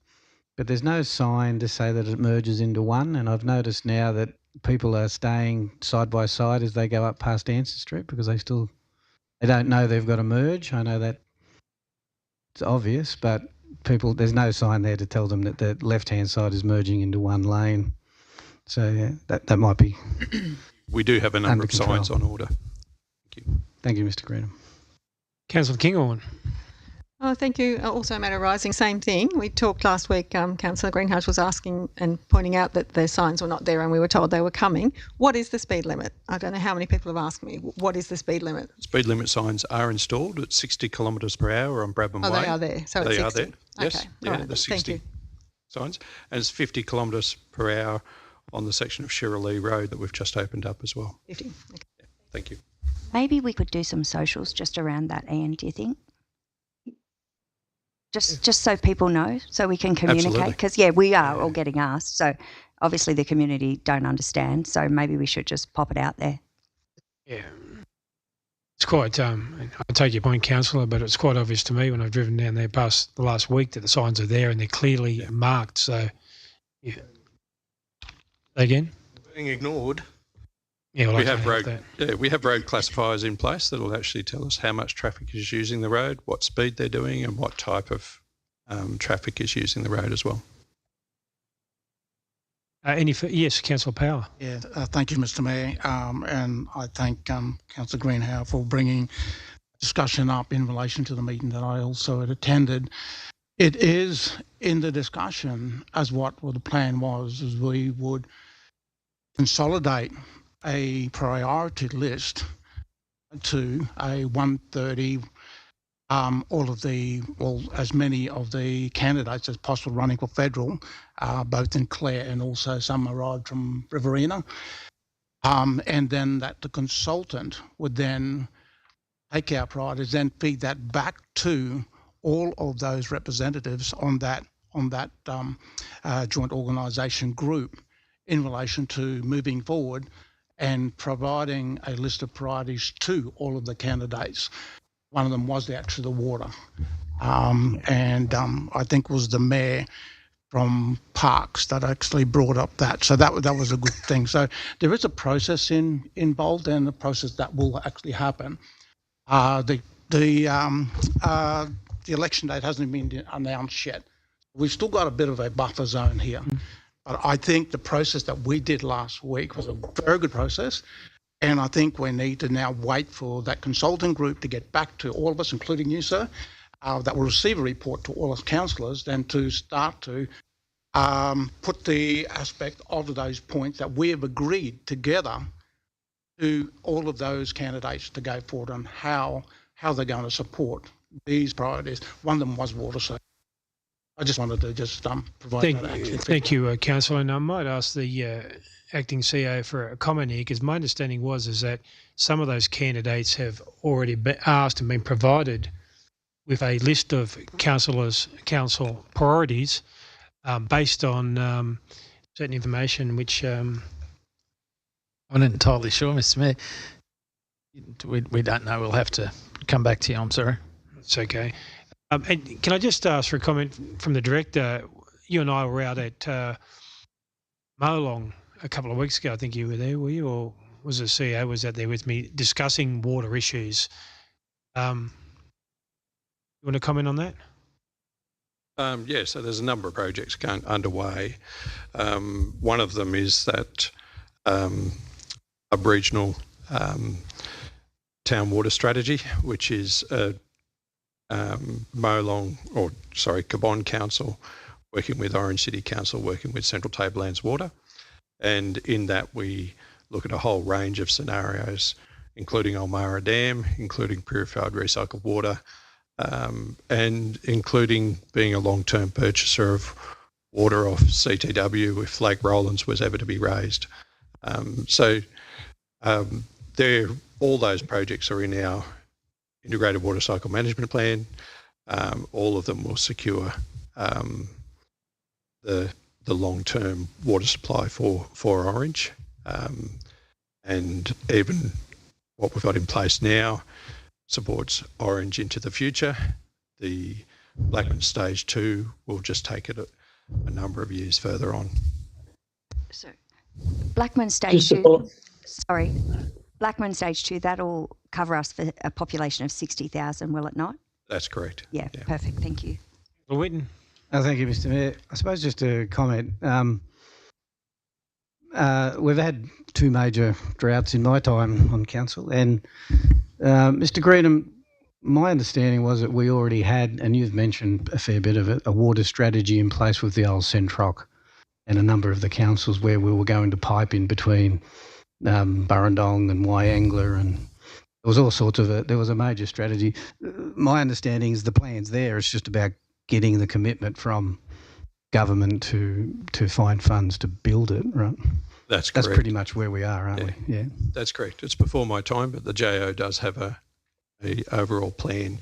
but there's no sign to say that it merges into one. And I've noticed now that people are staying side by side as they go up past Anson Street because they don't know they've got to merge. I know that it's obvious, but there's no sign there to tell them that the left-hand side is merging into one lane. So yeah, that might be. We do have a number of signs on order. Thank you. Thank you, Mr. Greenham. Councillor Kinghorn. Oh, thank you. Also, matter rising, same thing. We talked last week, Councillor Greenhouse was asking and pointing out that the signs were not there and we were told they were coming. What is the speed limit? I don't know how many people have asked me. What is the speed limit? Speed limit signs are installed at 60 kilometres per hour on Brabham Way. Oh, they are there. So they it's 60. Are there. Yes. Okay. Yeah, right. the 60 Thank you. signs. And it's 50 kilometres per hour on the section of Shirley Road that we've just opened up as well. 50. Okay. Yeah, thank you. Maybe we could do some socials just around that, Ian, do you think? Just so people know, so we can communicate. Because, we are all getting asked. So obviously the community don't understand. So maybe we should just pop it out there. Yeah. It's quite, I take your point, Councillor, but it's quite obvious to me when I've driven down there past the last week that the signs are there and they're clearly marked. So, yeah. Again? Being ignored. Yeah, well, we have road classifiers in place that will actually tell us how much traffic is using the road, what speed they're doing, and what type of traffic is using the road as well. Yes, Councillor Power. Yeah, thank you, Mr. Mayor, and I thank Councillor Greenhow for bringing discussion up in relation to the meeting that I also had attended. It is in the discussion as what the plan was, is we would consolidate a priority list to a 130, as many of the candidates as possible running for federal, both in Clare and also some arrived from Riverina, and then that the consultant would then take our priorities, then feed that back to all of those representatives on that joint organisation group in relation to moving forward and providing a list of priorities to all of the candidates. One of them was actually the water. And I think it was the mayor from Parks that actually brought up that. So that was a good thing. So there is a process involved and a process that will actually happen. The election date hasn't been announced yet. We've still got a bit of a buffer zone here. But I think the process that we did last week was a very good process. And I think we need to now wait for that consulting group to get back to all of us, including you, sir, that will receive a report to all us councillors, then to start to put the aspect of those points that we have agreed together to all of those candidates to go forward on how they're going to support these priorities. One of them was water. So I just wanted to just provide that action. Thank you, Councillor. And I might ask the acting CEO for a comment here, because my understanding is that some of those candidates have already been asked and been provided with a list of council priorities based on certain information, which I'm not entirely sure, Mr. Mayor. We don't know. We'll have to come back to you. I'm sorry. It's okay. And can I just ask for a comment from the director? You and I were out at Molong a couple of weeks ago. I think you were there, were you? Or was the CEO was out there with me discussing water issues? You want to comment on that? Yeah, so there's a number of projects underway. One of them is that Aboriginal town water strategy, which is Cabon Council working with Orange City Council, working with Central Tablelands Water. And in that we look at a whole range of scenarios, including Ulmarra Dam, including purified recycled water, and including being a long-term purchaser of water off CTW if Lake Rollins was ever to be raised. All those projects are in our integrated water cycle management plan. All of them will secure the long-term water supply for Orange, and even what we've got in place now supports Orange into the future. The Blackman Stage 2 will just take it a number of years further on. So, Blackman Stage 2, Blackman Stage 2, that'll cover us for a population of 60,000, will it not? That's correct. Yeah, perfect. Thank you. Whitten. Thank you, Mr. Mayor. I suppose just a comment. We've had two major droughts in my time on council, and Mr. Greenham, my understanding was that we already had, and you've mentioned a fair bit of it, a water strategy in place with the old Centroc and a number of the councils where we were going to pipe in between Burrendong and Wyangla, and there was all sorts of it. There was a major strategy. My understanding is the plan's there. It's just about getting the commitment from government to find funds to build it, right? That's correct. That's pretty much where we are, aren't we? Yeah. That's correct. It's before my time, but the JO does have a overall plan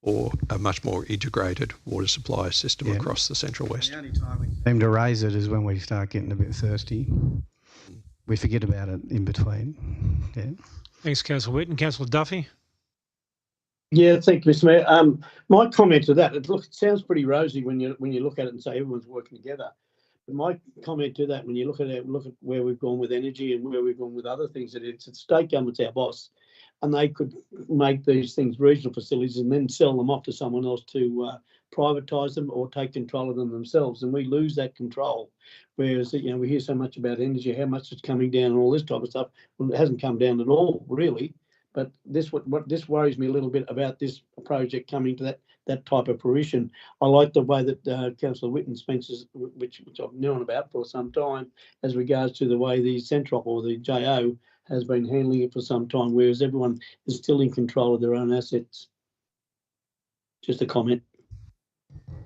for a much more integrated water supply system across the Central West. The only time we seem to raise it is when we start getting a bit thirsty. We forget about it in between. Yeah. Thanks, Councillor Whitten. Councillor Duffy. Yeah, thank you, Mr. Mayor. My comment to that, it sounds pretty rosy when you look at it and say everyone's working together. But my comment to that, when you look at where we've gone with energy and where we've gone with other things, that it's the state government's our boss, and they could make these things regional facilities and then sell them off to someone else to privatise them or take control of them themselves, and we lose that control. Whereas we hear so much about energy, how much it's coming down, and all this type of stuff. Well, it hasn't come down at all, really. But this worries me a little bit about this project coming to that type of fruition. I like the way that Councillor Whitten speaks, which I've known about for some time, as regards to the way the Centroc or the JO has been handling it for some time, whereas everyone is still in control of their own assets. Just a comment.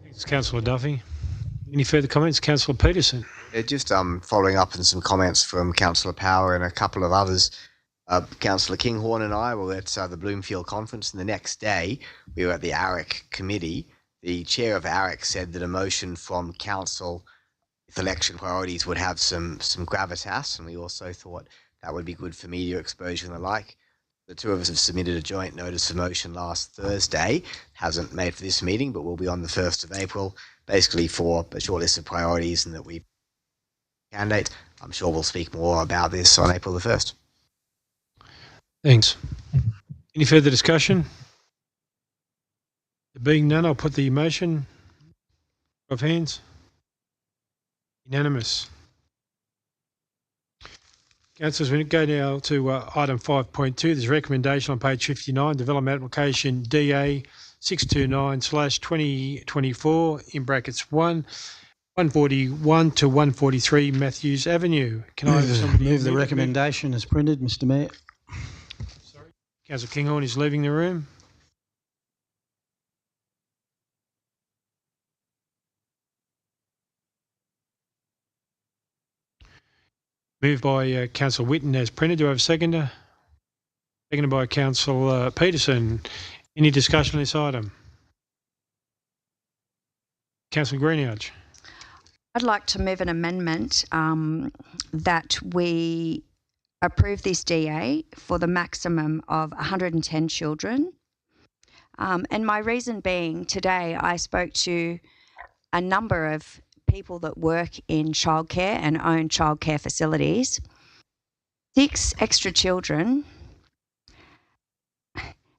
Thanks, Councillor Duffy. Any further comments? Councillor Peterson. Yeah, just following up on some comments from Councillor Power and a couple of others. Councillor Kinghorn and I were at the Bloomfield conference, and the next day we were at the AREC committee. The chair of AREC said that a motion from council with election priorities would have some gravitas, and we also thought that would be good for media exposure and the like. The two of us have submitted a joint notice of motion last Thursday. Hasn't made for this meeting, but will be on the 1st of April, basically for a short list of priorities and that we candidate. I'm sure we'll speak more about this on April the 1st. Thanks. Any further discussion? There being none, I'll put the motion of hands. Unanimous. Councillors, we go now to item 5.2. There's a recommendation on page 59, development application DA 629/2024 in brackets 141 to 143 Matthews Avenue. Can I have somebody move the recommendation as printed, Mr. Mayor? Councillor Kinghorn is leaving the room. Moved by Councillor Whitten as printed. Do I have a seconder? Seconded by Councillor Peterson. Any discussion on this item? Councillor Greenhalgh. I'd like to move an amendment that we approve this DA for the maximum of 110 children. And my reason being, today I spoke to a number of people that work in childcare and own childcare facilities. 6 extra children.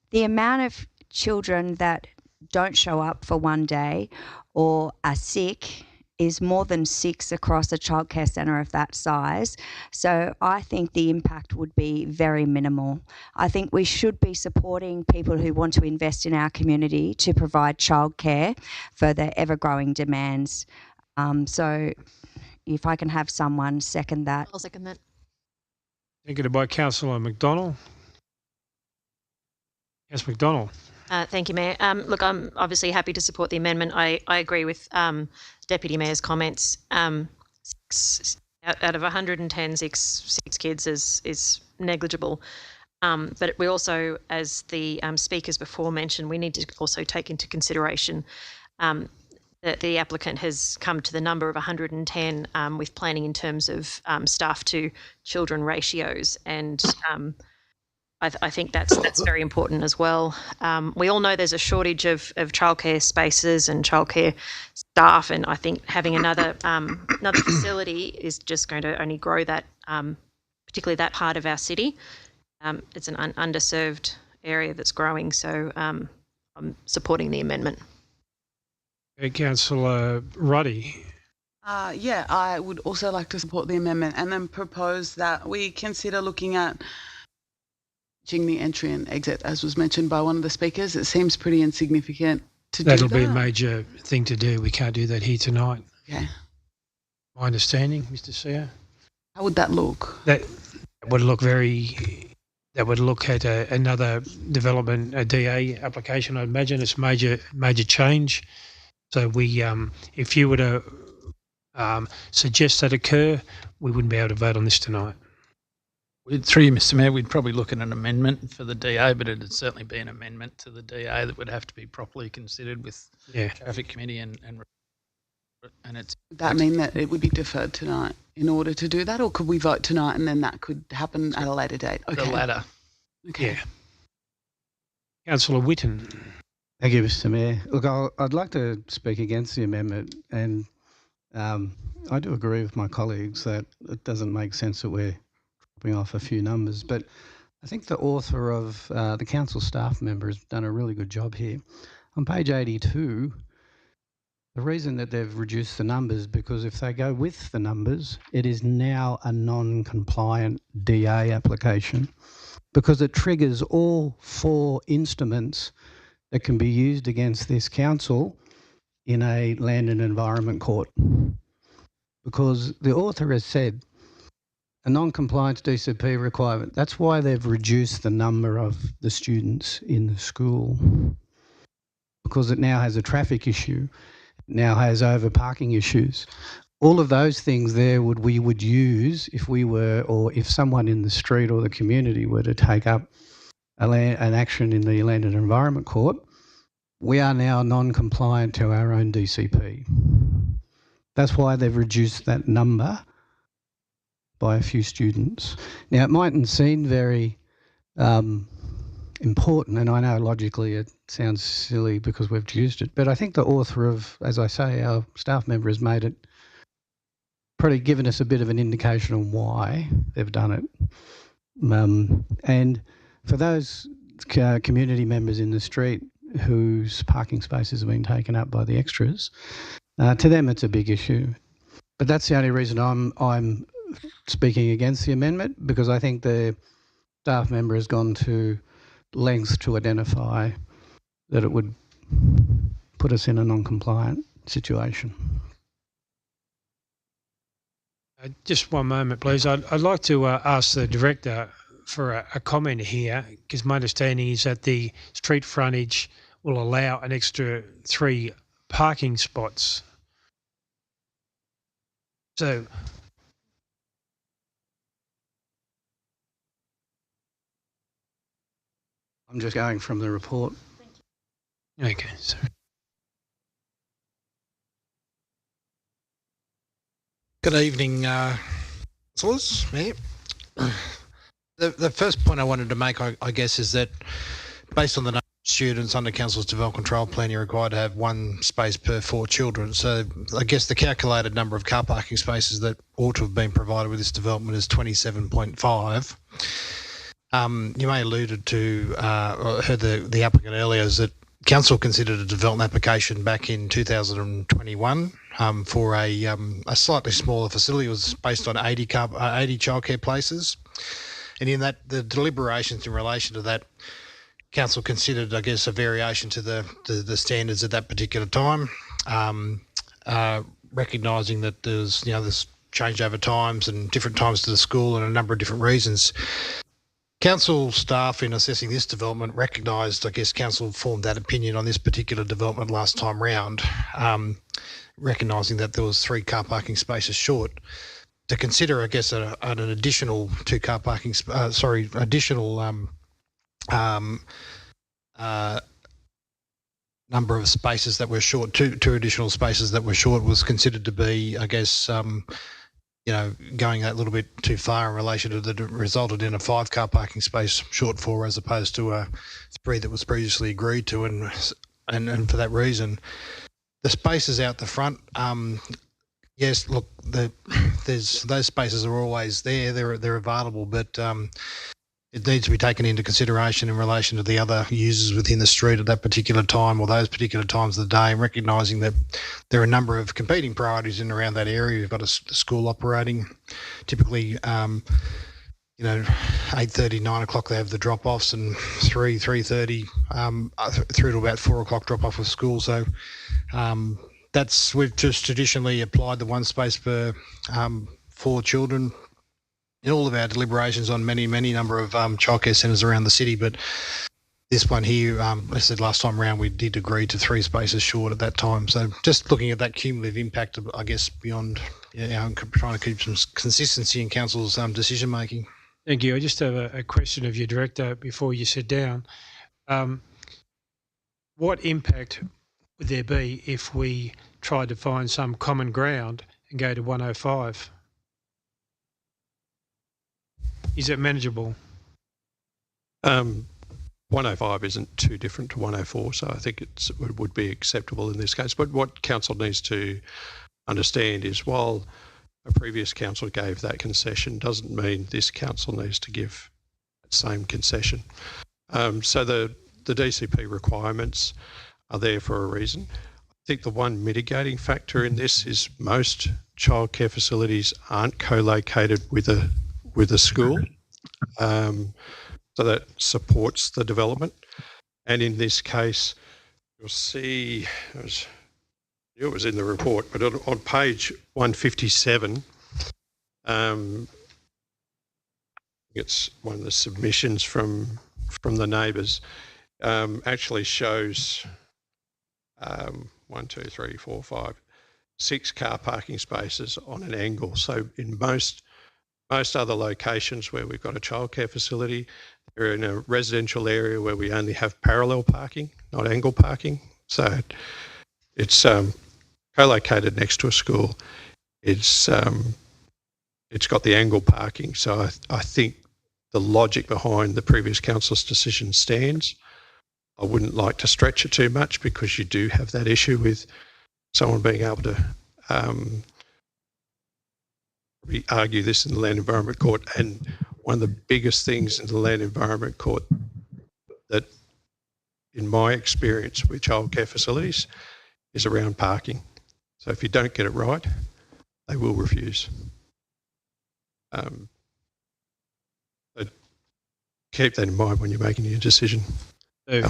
The amount of children that don't show up for one day or are sick is more than 6 across a childcare centre of that size. So I think the impact would be very minimal. I think we should be supporting people who want to invest in our community to provide childcare for the ever-growing demands. So if I can have someone second that. I'll second that. Seconded by Councillor McDonald. Yes, McDonald. Thank you, Mayor. Look, I'm obviously happy to support the amendment. I agree with Deputy Mayor's comments. 6 out of 110, six kids is negligible. But we also, as the speakers before mentioned, we need to also take into consideration that the applicant has come to the number of 110 with planning in terms of staff to children ratios, and I think that's very important as well. We all know there's a shortage of childcare spaces and childcare staff, and I think having another facility is just going to only grow that, particularly that part of our city. It's an underserved area that's growing, so I'm supporting the amendment. Councillor Ruddy. Yeah, I would also like to support the amendment and then propose that we consider looking at the entry and exit, as was mentioned by one of the speakers. It seems pretty insignificant to do that. That'll be a major thing to do. We can't do that here tonight. Okay. My understanding, Mr. Sear. How would that look? That would look at another development, a DA application. I imagine it's major change. So we, if you were to suggest that occur, we wouldn't be able to vote on this tonight. Through you, Mr. Mayor, we'd probably look at an amendment for the DA, but it'd certainly be an amendment to the DA that would have to be properly considered with Traffic Committee and it's. Would that mean that it would be deferred tonight in order to do that, or could we vote tonight and then that could happen at a later date? Okay. The latter. Okay. Yeah. Councillor Whitten. Thank you, Mr. Mayor. Look, I'd like to speak against the amendment, and I do agree with my colleagues that it doesn't make sense that we're dropping off a few numbers, but I think the author of the council staff member has done a really good job here. On page 82, the reason that they've reduced the numbers, because if they go with the numbers, it is now a non-compliant DA application, because it triggers all 4 instruments that can be used against this council in a land and environment court. Because the author has said a non-compliance DCP requirement, that's why they've reduced the number of the students in the school, because it now has a traffic issue, it now has over parking issues. All of those things there we would use if we were, or if someone in the street or the community were to take up an action in the Land and Environment Court. We are now non-compliant to our own DCP. That's why they've reduced that number by a few students. Now, it mightn't seem very important, and I know logically it sounds silly because we've used it, but I think the author of, as I say, our staff member has made it, probably given us a bit of an indication on why they've done it. And for those community members in the street whose parking spaces have been taken up by the extras, to them it's a big issue. But that's the only reason I'm speaking against the amendment, because I think the staff member has gone to lengths to identify that it would put us in a non-compliant situation. Just one moment, please. I'd like to ask the director for a comment here, because my understanding is that the street frontage will allow an extra 3 parking spots. So I'm just going from the report. okay, so Good evening, councillors, Mayor. The first point I wanted to make, I guess, is that based on the number of students under Council's development control plan, you're required to have 1 space per 4 children. So I guess the calculated number of car parking spaces that ought to have been provided with this development is 27.5. You may have alluded to, or heard the applicant earlier, is that Council considered a development application back in 2021 for a slightly smaller facility. It was based on 80 childcare places. And in that, the deliberations in relation to that, Council considered, I guess, a variation to the standards at that particular time, recognising that there's changed over times and different times to the school and a number of different reasons. Council staff, in assessing this development, recognised, I guess, Council formed that opinion on this particular development last time round, recognising that there was 3 car parking spaces short. To consider, I guess, an additional 2 car parking, number of spaces that were short, two additional spaces that were short was considered to be, I guess, going that little bit too far in relation to that resulted in a 5 car parking space shortfall as opposed to a 3 that was previously agreed to, and for that reason, the spaces out the front. Yes, look, those spaces are always there. They're available, but it needs to be taken into consideration in relation to the other users within the street at that particular time or those particular times of the day, and recognising that there are a number of competing priorities in and around that area. You've got a school operating, typically, 8:30, 9 o'clock they have the drop-offs, and 3:30 through to about 4 o'clock drop-off of school. So we've just traditionally applied the 1 space per 4 children in all of our deliberations on many number of childcare centres around the city. But this one here, I said last time around, we did agree to 3 spaces short at that time. So just looking at that cumulative impact, I guess, beyond trying to keep some consistency in Council's decision making. thank you. I just have a question of your director before you sit down. What impact would there be if we tried to find some common ground and go to 105? Is it manageable? 105 isn't too different to 104, so I think it would be acceptable in this case. But what Council needs to understand is, while a previous Council gave that concession, doesn't mean this Council needs to give that same concession. So the DCP requirements are there for a reason. I think the one mitigating factor in this is most childcare facilities aren't co-located with a school, so that supports the development. And in this case, you'll see, it was in the report, but on page 157, it's one of the submissions from the neighbours, actually shows 1, 2, 3, 4, 5, 6 car parking spaces on an angle. So in most other locations where we've got a childcare facility, they're in a residential area where we only have parallel parking, not angle parking. So it's co-located next to a school. It's got the angle parking. So I think the logic behind the previous council's decision stands. I wouldn't like to stretch it too much, because you do have that issue with someone being able to argue this in the Land Environment Court. And one of the biggest things in the Land Environment Court that, in my experience with childcare facilities, is around parking. So if you don't get it right, they will refuse. But keep that in mind when you're making your decision. But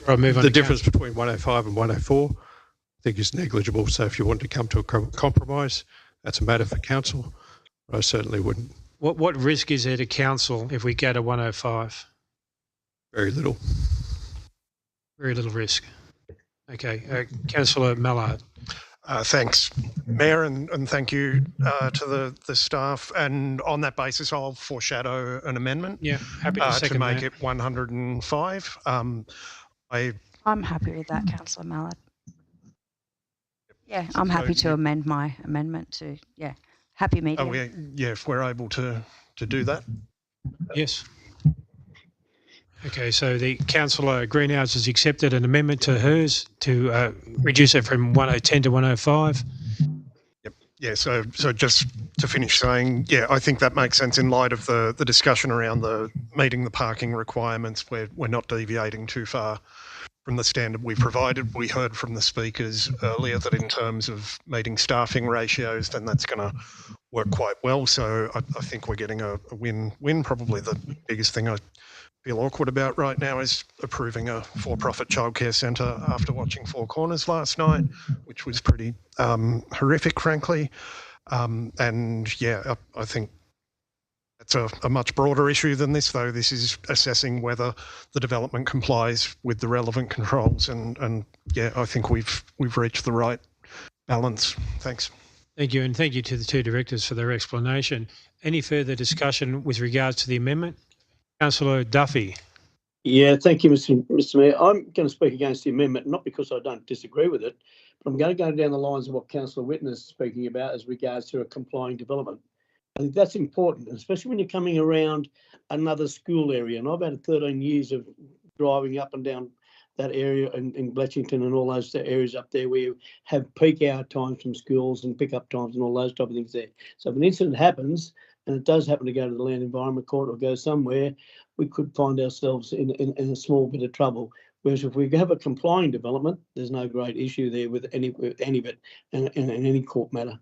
the difference between 105 and 104, I think, is negligible. So if you want to come to a compromise, that's a matter for council. I certainly wouldn't. What risk is there to council if we go to 105? Very little. Very little risk. Okay, Councillor Mallard. Thanks, Mayor, and thank you to the staff. And on that basis, I'll foreshadow an amendment. Yeah, happy to second make that. it 105. I'm happy with that, Councillor Mallard. Yeah, I'm happy to amend my amendment to, happy medium. If we're able to do that. Yes. Okay, so the Councillor Greenhouse has accepted an amendment to hers to reduce it from 110 to 105. Yep. Yeah, so just to finish saying, I think that makes sense in light of the discussion around the meeting the parking requirements. We're not deviating too far from the standard we provided. We heard from the speakers earlier that in terms of meeting staffing ratios, then that's going to work quite well. So I think we're getting a win-win. Probably the biggest thing I feel awkward about right now is approving a for-profit childcare centre after watching Four Corners last night, which was pretty horrific, frankly. I think that's a much broader issue than this, though. This is assessing whether the development complies with the relevant controls, and I think we've reached the right balance. Thanks. Thank you, and thank you to the two directors for their explanation. Any further discussion with regards to the amendment? Councillor Duffy. Yeah, thank you, Mr. Mayor. I'm going to speak against the amendment, not because I don't disagree with it, but I'm going to go down the lines of what Councillor Whitner is speaking about as regards to a complying development. I think that's important, especially when you're coming around another school area. And I've had 13 years of driving up and down that area in Bletchington and all those areas up there where you have peak hour times from schools and pick up times and all those type of things there. So if an incident happens, and it does happen to go to the Land Environment Court or go somewhere, we could find ourselves in a small bit of trouble. Whereas if we have a complying development, there's no great issue there with any of it in any court matter.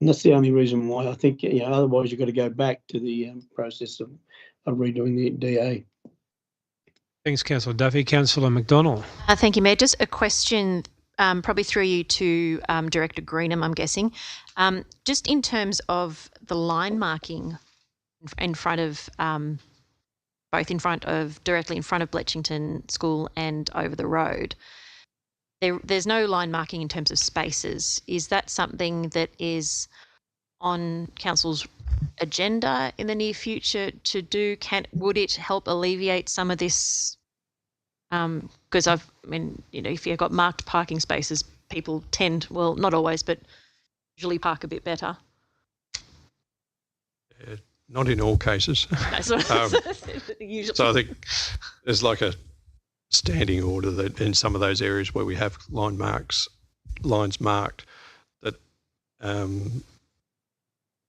And that's the only reason why I think, otherwise you've got to go back to the process of redoing the DA. Thanks, Councillor Duffy. Councillor McDonald. Thank you, Mayor. Just a question, probably through you to Director Greenham, I'm guessing. Just in terms of the line marking in front of, directly in front of Bletchington School and over the road, there's no line marking in terms of spaces. Is that something that is on Council's agenda in the near future to do? Would it help alleviate some of this? Because if you've got marked parking spaces, people tend, well, not always, but usually park a bit better. Not in all cases. Usually. So I think there's like a standing order that in some of those areas where we have lines marked, that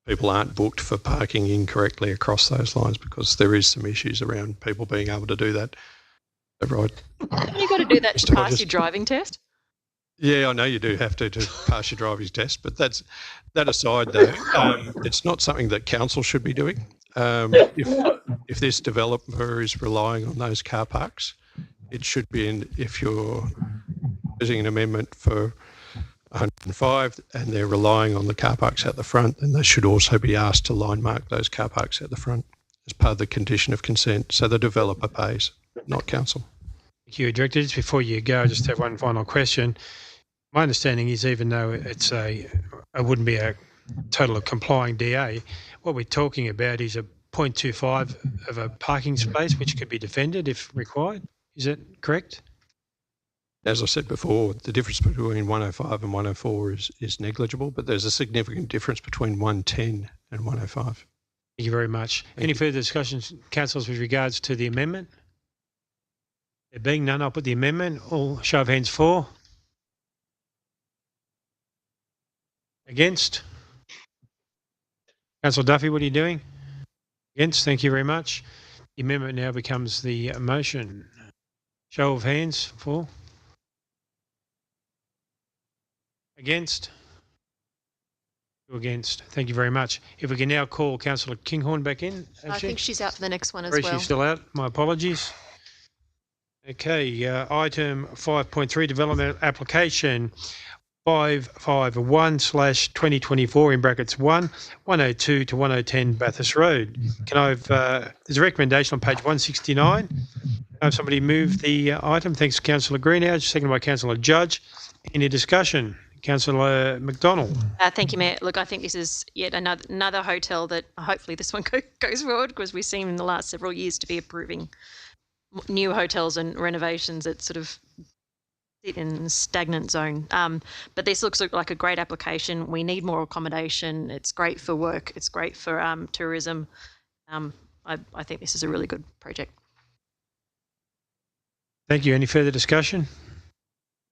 people aren't booked for parking incorrectly across those lines, because there is some issues around people being able to do that. Right. You've got to do that to pass your driving test? Yeah, I know you do have to pass your driving test, but that aside, though, it's not something that council should be doing. If this developer is relying on those car parks, it should be if you're using an amendment for 105 and they're relying on the car parks at the front, then they should also be asked to line mark those car parks at the front as part of the condition of consent. So the developer pays, not council. Thank you, Director. Just before you go, I just have one final question. My understanding is, even though it wouldn't be a total complying DA, what we're talking about is a 0.25 of a parking space which could be defended if required. Is that correct? As I said before, the difference between 105 and 104 is negligible, but there's a significant difference between 110 and 105. Thank you very much. Any further discussions, councillors, with regards to the amendment? There being none, I'll put the amendment. All show of hands for. Against? Councillor Duffy, what are you doing? Against, thank you very much. The amendment now becomes the motion. Show of hands for. Against? 2 against. Thank you very much. If we can now call Councillor Kinghorn back in. I think she's out for the next one as Sorry, well. she's still out. My apologies. Okay, item 5.3, development application 551/2024 in brackets 102 to 1010 Bathurst Road. Can I have, there's a recommendation on page 169. Can I have somebody move the item? Thanks, Councillor Greenhouse, seconded by Councillor Judge. Any discussion? Councillor McDonald. Thank you, Mayor. Look, I think this is yet another hotel that hopefully this one goes forward, because we've seen in the last several years to be approving new hotels and renovations that sort of sit in a stagnant zone. But this looks like a great application. We need more accommodation. It's great for work. It's great for tourism. I think this is a really good project. Thank you. Any further discussion?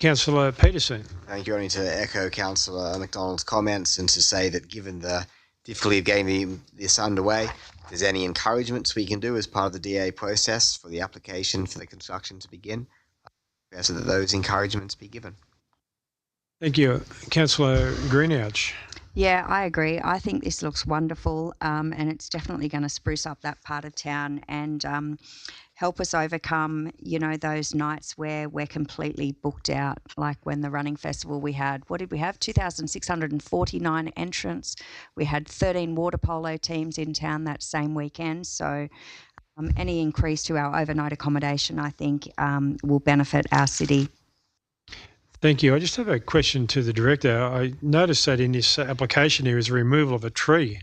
Councillor Peterson. Thank you. Only to echo Councillor McDonald's comments and to say that given the difficulty of getting this underway, if there's any encouragements we can do as part of the DA process for the application for the construction to begin, so that those encouragements be given. Thank you. Councillor Greenouch. Yeah, I agree. I think this looks wonderful, and it's definitely going to spruce up that part of town and help us overcome, you know, those nights where we're completely booked out, like when the running festival we had. What did we have? 2,649 entrants. We had 13 water polo teams in town that same weekend. So any increase to our overnight accommodation, I think, will benefit our city. Thank you. I just have a question to the Director. I noticed that in this application there is a removal of a tree.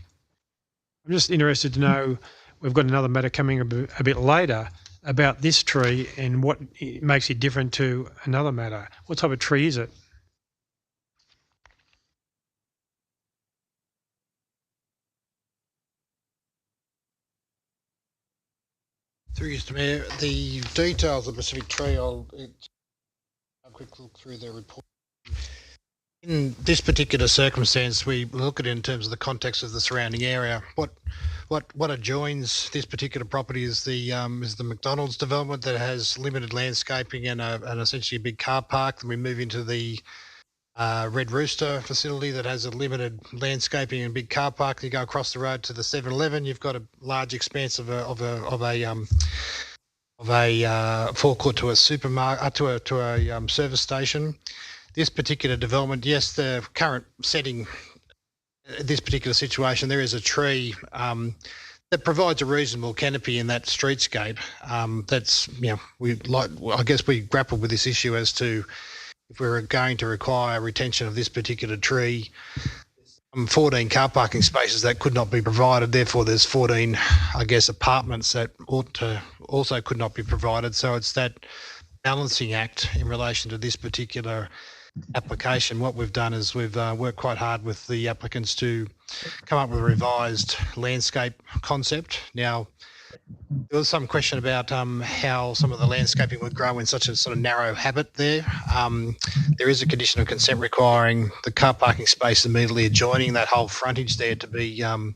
I'm just interested to know, we've got another matter coming a bit later about this tree and what makes it different to another matter. What type of tree is it? Through you, Mr. Mayor, the details of the specific tree, I'll have a quick look through the report. In this particular circumstance, we look at it in terms of the context of the surrounding area. What adjoins this particular property is the McDonald's development that has limited landscaping and essentially a big car park. Then we move into the Red Rooster facility that has a limited landscaping and big car park. You go across the road to the 7-Eleven. You've got a large expanse of a forecourt to a supermarket, to a service station. This particular development, yes, the current setting, this particular situation, there is a tree that provides a reasonable canopy in that streetscape. That's, you know, I guess we grappled with this issue as to if we were going to require retention of this particular tree. 14 car parking spaces that could not be provided. Therefore, there's 14, I guess, apartments that also could not be provided. So it's that balancing act in relation to this particular application. What we've done is we've worked quite hard with the applicants to come up with a revised landscape concept. Now, there was some question about how some of the landscaping would grow in such a sort of narrow habit there. There is a condition of consent requiring the car parking space immediately adjoining that whole frontage there to be of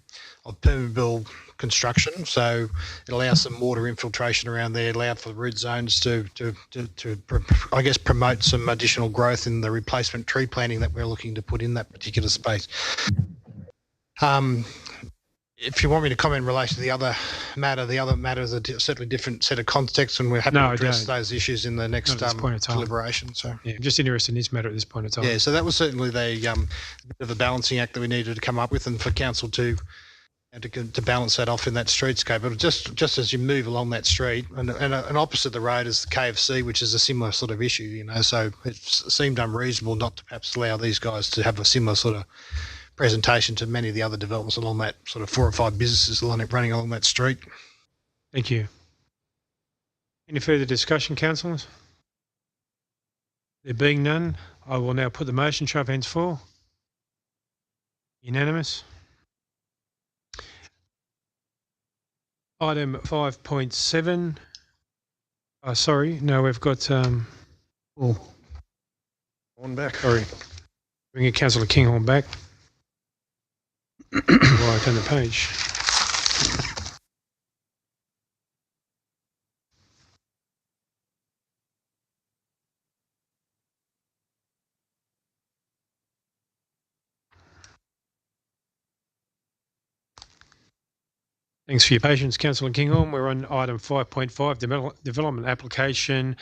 permeable construction, so it allows some water infiltration around there, allow for the root zones to I guess promote some additional growth in the replacement tree planting that we're looking to put in that particular space. If you want me to comment in relation to the other matter is a certainly different set of contexts, and we're happy to address those issues in the next deliberation. So yeah, I'm just interested in this matter at this point in time. Yeah, so that was certainly the bit of the balancing act that we needed to come up with, and for council to balance that off in that streetscape. But just as you move along that street, and opposite the road is the KFC, which is a similar sort of issue, you know. So it seemed unreasonable not to perhaps allow these guys to have a similar sort of presentation to many of the other developments along that sort of 4 or 5 businesses running along that street. Thank you. Any further discussion, councillors? There being none, I will now put the motion. Show of hands for. Unanimous. Item 5.7. Sorry, no, we've got on back. Sorry, bringing Councillor Kinghorn back. While I turn the page. Thanks for your patience, Councillor Kinghorn. We're on item 5.5, development application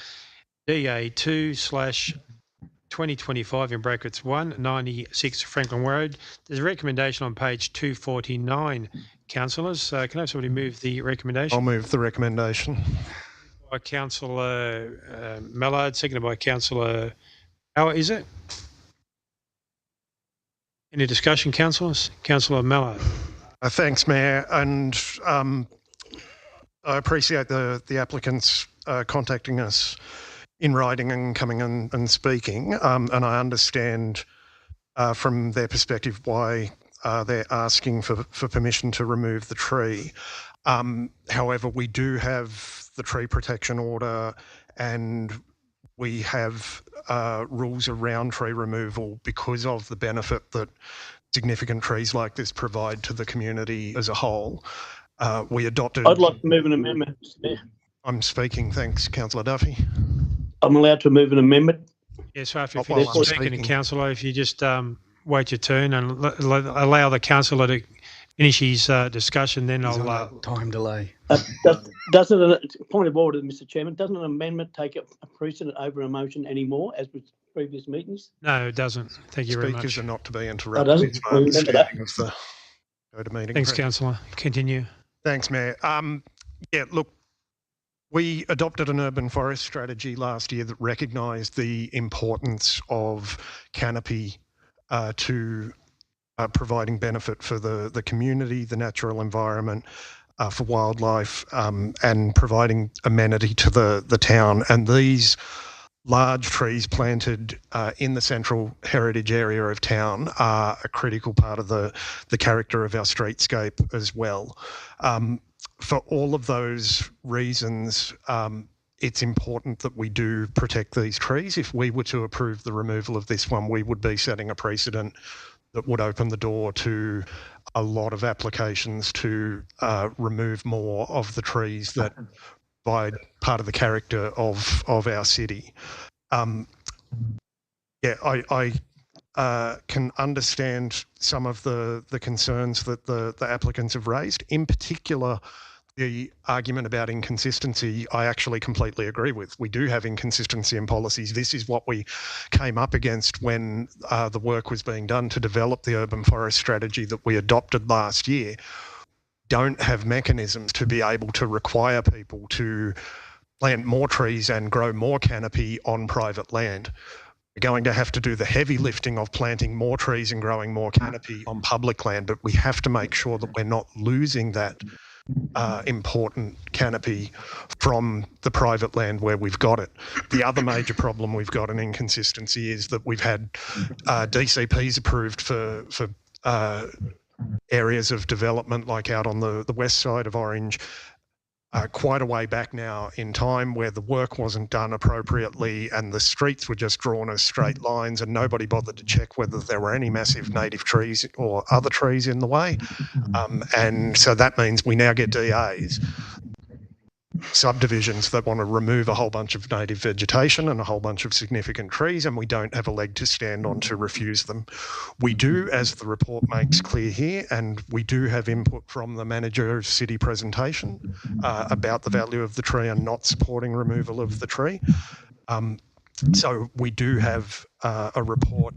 DA2/2025 in brackets 196 Franklin Road. There's a recommendation on page 249, councillors. Can I have somebody move the recommendation? I'll move the recommendation. By Councillor Mallard, seconded by Councillor Howard, is it? Any discussion, councillors? Councillor Mallard. Thanks, Mayor, and I appreciate the applicants contacting us in writing and coming and speaking, and I understand from their perspective why they're asking for permission to remove the tree. However, we do have the tree protection order and we have rules around tree removal because of the benefit that significant trees like this provide to the community as a whole. We adopted... I'd like to move an amendment, Mr. Mayor. I'm speaking. Thanks, Councillor Duffy. I'm allowed to move an amendment. Yes, after you finish speaking, Councillor, if you just wait your turn and allow the councillor to finish his discussion, then I'll... time delay. Doesn't point of order, Mr. Chairman, doesn't an amendment take a precedent over a motion anymore, as with previous meetings? No, it doesn't. Thank you very much. Speakers are not to be Oh, interrupted. doesn't? It's my understanding of the go to meeting. Thanks, Councillor. Continue. Thanks, Mayor. Yeah, look, we adopted an urban forest strategy last year that recognised the importance of canopy to providing benefit for the community, the natural environment, for wildlife, and providing amenity to the town. And these large trees planted in the central heritage area of town are a critical part of the character of our streetscape as well. For all of those reasons, it's important that we do protect these trees. If we were to approve the removal of this one, we would be setting a precedent that would open the door to a lot of applications to remove more of the trees that provide part of the character of our city. Yeah, I can understand some of the concerns that the applicants have raised. In particular, the argument about inconsistency, I actually completely agree with. We do have inconsistency in policies. This is what we came up against when the work was being done to develop the urban forest strategy that we adopted last year. Don't have mechanisms to be able to require people to plant more trees and grow more canopy on private land. We're going to have to do the heavy lifting of planting more trees and growing more canopy on public land, but we have to make sure that we're not losing that important canopy from the private land where we've got it. The other major problem we've got in inconsistency is that we've had DCPs approved for areas of development like out on the west side of Orange quite a way back now in time, where the work wasn't done appropriately and the streets were just drawn as straight lines and nobody bothered to check whether there were any massive native trees or other trees in the way. And so that means we now get DAs, subdivisions that want to remove a whole bunch of native vegetation and a whole bunch of significant trees, and we don't have a leg to stand on to refuse them. We do, as the report makes clear here, and we do have input from the manager of city presentation about the value of the tree and not supporting removal of the tree. So we do have a report,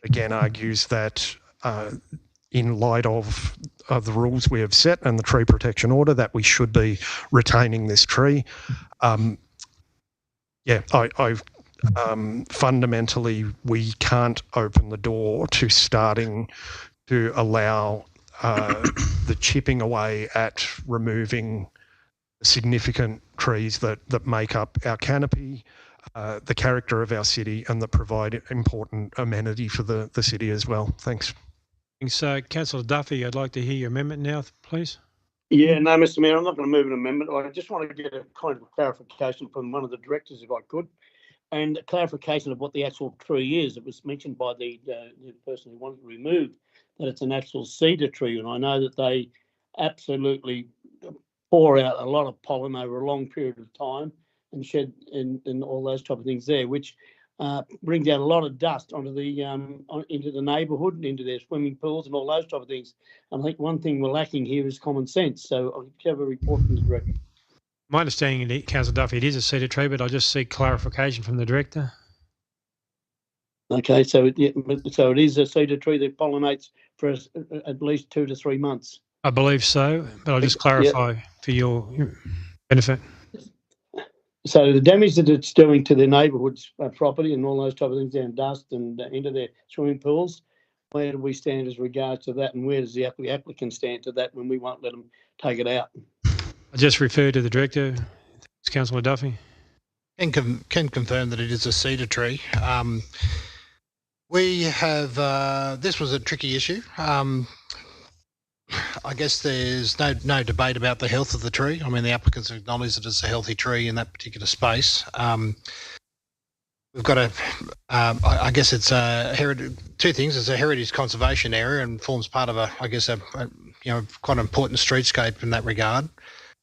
again, argues that in light of the rules we have set and the tree protection order, that we should be retaining this tree. Fundamentally, we can't open the door to starting to allow the chipping away at removing significant trees that make up our canopy, the character of our city, and that provide important amenity for the city as well. Thanks. So, Councillor Duffy, I'd like to hear your amendment now, please. Yeah, no, Mr. Mayor, I'm not going to move an amendment. I just want to get a kind of clarification from one of the directors, if I could, and a clarification of what the actual tree is. It was mentioned by the person who wanted it removed that it's an actual cedar tree, and I know that they absolutely pour out a lot of pollen over a long period of time and shed and all those type of things there, which brings out a lot of dust onto the into the neighbourhood and into their swimming pools and all those type of things. I think one thing we're lacking here is common sense. So I'll have a report from the director. My understanding, Councillor Duffy, it is a cedar tree, but I just seek clarification from the director. Okay, so it is a cedar tree that pollinates for at least 2 to 3 months. I believe so, but I'll just clarify for your benefit. So the damage that it's doing to their neighbourhood's property and all those type of things, down dust and into their swimming pools, where do we stand as regards to that, and where does the applicant stand to that when we won't let them take it out? I just refer to the director, Councillor Duffy. Can confirm that it is a cedar tree. We have, this was a tricky issue. I guess there's no debate about the health of the tree. I mean, the applicants acknowledge that it's a healthy tree in that particular space. We've got I guess it's a heritage, two things. It's a heritage conservation area and forms part of a quite an important streetscape in that regard.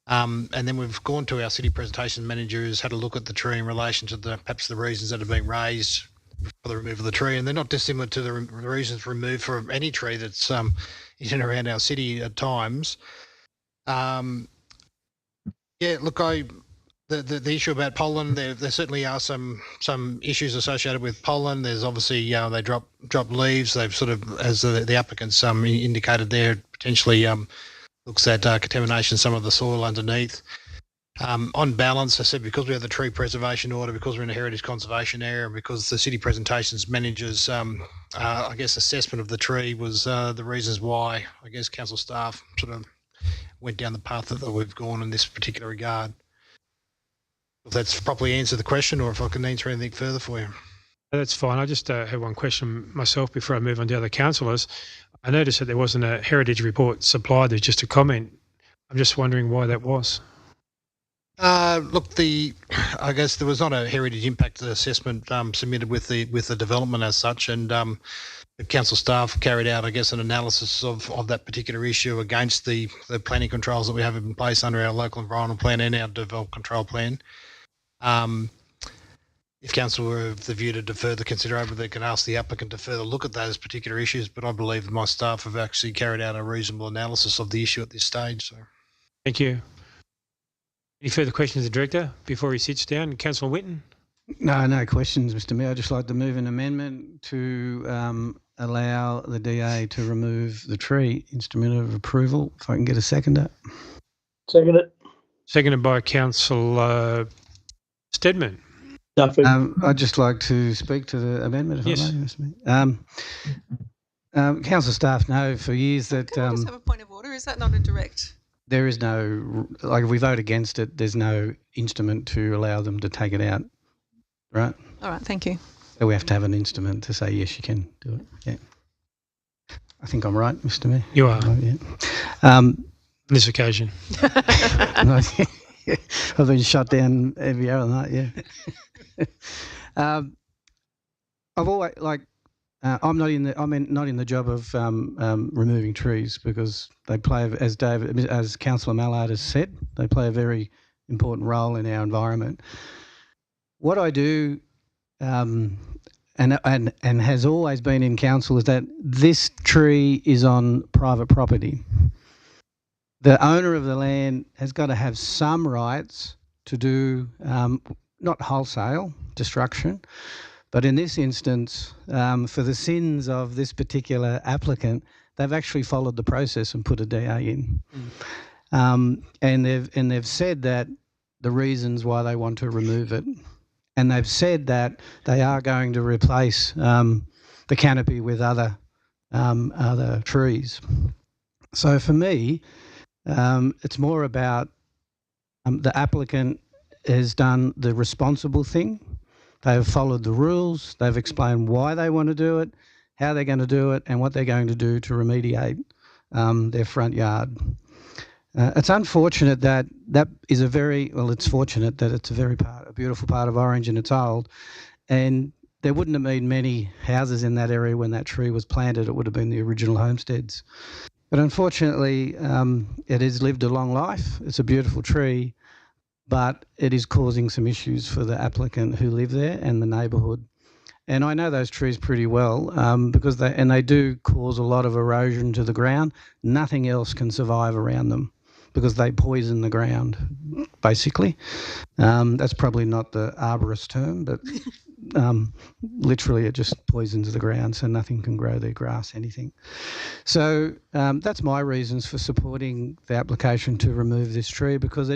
And then we've gone to our city presentation manager who's had a look at the tree in relation to perhaps the reasons that have been raised for the removal of the tree, and they're not dissimilar to the reasons removed for any tree that's in and around our city at times. The issue about pollen, there certainly are some issues associated with pollen. There's obviously they drop leaves. They've sort of, as the applicants indicated there, potentially looks at contamination of some of the soil underneath. On balance, I said, because we have the tree preservation order, because we're in a heritage conservation area, and because the city presentations managers, I guess, assessment of the tree was the reasons why, I guess, council staff sort of went down the path that we've gone in this particular regard. If that's properly answered the question, or if I can answer anything further for you. That's fine. I just have one question myself before I move on to other councillors. I noticed that there wasn't a heritage report supplied. There's just a comment. I'm just wondering why that was. Look, I guess there was not a heritage impact assessment submitted with the development as such, and the council staff carried out, I guess, an analysis of that particular issue against the planning controls that we have in place under our local environmental plan and our development control plan. If council were of the view to defer the consideration, they can ask the applicant to further look at those particular issues, but I believe that my staff have actually carried out a reasonable analysis of the issue at this stage. So, thank you. Any further questions of the director before he sits down? Councillor Whitten? No questions, Mr. Mayor. I'd just like to move an amendment to allow the DA to remove the tree. Instrument of approval. If I can get a seconder. Second it. Seconded by Councillor Steadman. I'd just like to speak to the amendment, if I may, Mr. Mayor. Council staff know for years that... Can I just have a point of order? Is that not a direct... There is no, like, if we vote against it, there's no instrument to allow them to take it out, right? All right, thank you. So we have to have an instrument to say, yes, you can do it. Yeah. I think I'm right, Mr. Mayor. You are. Yeah. On this occasion. I've been shot down every other night, yeah. I've always, I'm not in the job of removing trees, because they play, as Councillor Mallard has said, they play a very important role in our environment. What I do, and has always been in council, is that this tree is on private property. The owner of the land has got to have some rights to do, not wholesale destruction, but in this instance, for the sins of this particular applicant, they've actually followed the process and put a DA in. And they've said that the reasons why they want to remove it, and they've said that they are going to replace the canopy with other trees. So for me, it's more about the applicant has done the responsible thing. They've followed the rules. They've explained why they want to do it, how they're going to do it, and what they're going to do to remediate their front yard. It's unfortunate that it's fortunate that it's a beautiful part of Orange, and it's old. And there wouldn't have been many houses in that area when that tree was planted. It would have been the original homesteads. But unfortunately, it has lived a long life. It's a beautiful tree, but it is causing some issues for the applicant who live there and the neighbourhood. And I know those trees pretty well because they do cause a lot of erosion to the ground. Nothing else can survive around them because they poison the ground, basically. That's probably not the arborist term, but literally it just poisons the ground, so nothing can grow there, grass, anything. So that's my reasons for supporting the application to remove this tree, because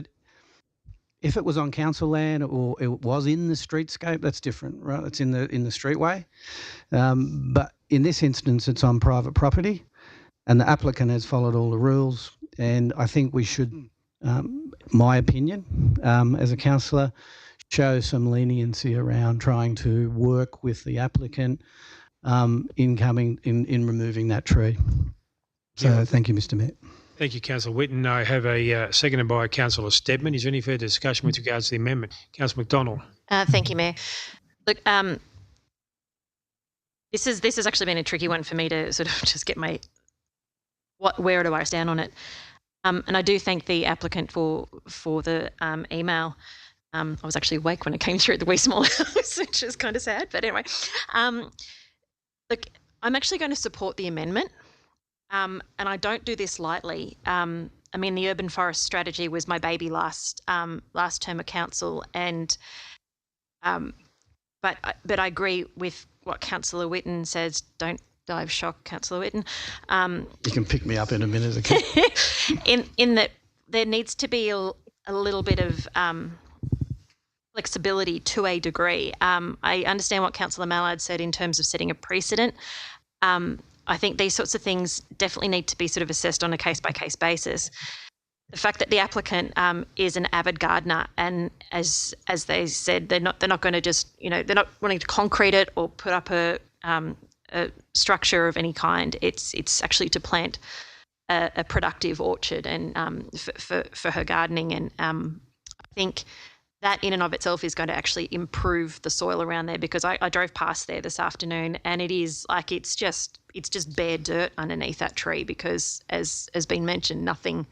if it was on council land or it was in the streetscape, that's different, right? It's in the streetway. But in this instance, it's on private property, and the applicant has followed all the rules. And I think we should, my opinion, as a councillor, show some leniency around trying to work with the applicant in removing that tree. So thank you, Mr. Mayor. Thank you, Councillor Whitten. I have a seconded by Councillor Steadman. Is there any further discussion with regards to the amendment? Councillor McDonald. Thank you, Mayor. Look, this has actually been a tricky one for me to sort of just get where do I stand on it. And I do thank the applicant for the email. I was actually awake when it came through at the wee small house, which is kind of sad. But anyway, look, I'm actually going to support the amendment. And I don't do this lightly. I mean, the urban forest strategy was my baby last term of council, and but I agree with what Councillor Whitten says. Don't dive shock, Councillor Whitten. You can pick me up in a minute. Okay? in that there needs to be a little bit of flexibility to a degree. I understand what Councillor Mallard said in terms of setting a precedent. I think these sorts of things definitely need to be sort of assessed on a case-by-case basis. The fact that the applicant is an avid gardener, and as they said, they're not going to just, they're not wanting to concrete it or put up a structure of any kind. It's actually to plant a productive orchard and for her gardening, and I think that in and of itself is going to actually improve the soil around there, because I drove past there this afternoon, and it is like it's just bare dirt underneath that tree, because as has been mentioned, nothing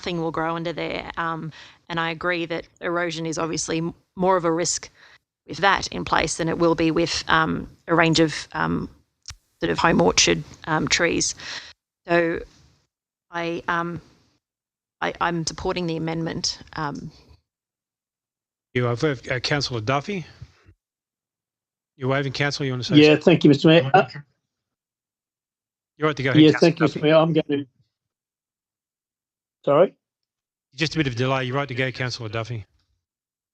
will grow under there. And I agree that erosion is obviously more of a risk with that in place than it will be with a range of sort of home orchard trees. So I'm supporting the amendment. I've heard Councillor Duffy. You're waving, Councillor. You want to say Yeah, something? thank you, Mr. Mayor. You're right to go. Yeah, Councillor thank you, Duffy. Mr. Mayor. I'm going to. Sorry? Just a bit of delay. You're right to go, Councillor Duffy.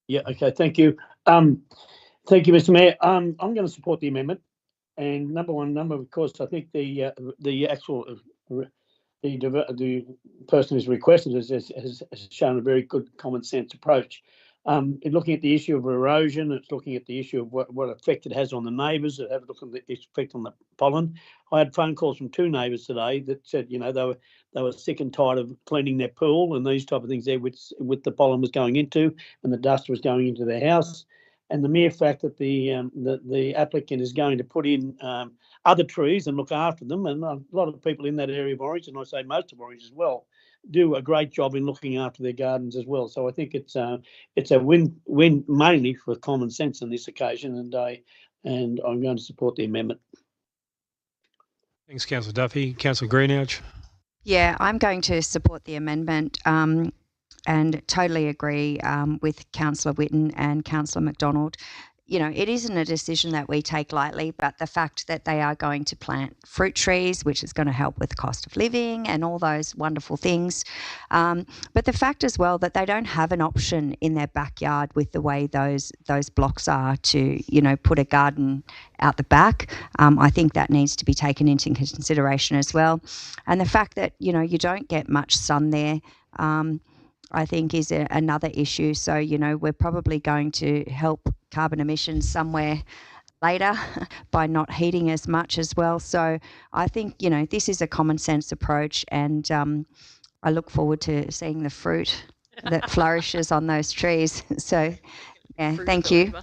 Yeah, okay, thank you. Thank you, Mr. Mayor. I'm going to support the amendment. And of course, I think the person who's requested has shown a very good common sense approach. In looking at the issue of erosion, it's looking at the issue of what effect it has on the neighbours. It have a look at the effect on the pollen. I had phone calls from 2 neighbours today that said, they were sick and tired of cleaning their pool and these type of things there, with the pollen was going into and the dust was going into their house. And the mere fact that the applicant is going to put in other trees and look after them, and a lot of people in that area of Orange, and I say most of Orange as well, do a great job in looking after their gardens as well. So I think it's a win mainly for common sense on this occasion, and I'm going to support the amendment. Thanks, Councillor Duffy. Councillor Greenouch. Yeah, I'm going to support the amendment and totally agree with Councillor Whitten and Councillor McDonald. It isn't a decision that we take lightly, but the fact that they are going to plant fruit trees, which is going to help with the cost of living and all those wonderful things. But the fact as well that they don't have an option in their backyard with the way those blocks are to, put a garden out the back. I think that needs to be taken into consideration as well. And the fact that, you don't get much sun there, I think is another issue. So, we're probably going to help carbon emissions somewhere later by not heating as much as well. So I think, this is a common sense approach, and I look forward to seeing the fruit that flourishes on those trees. So, yeah, thank you.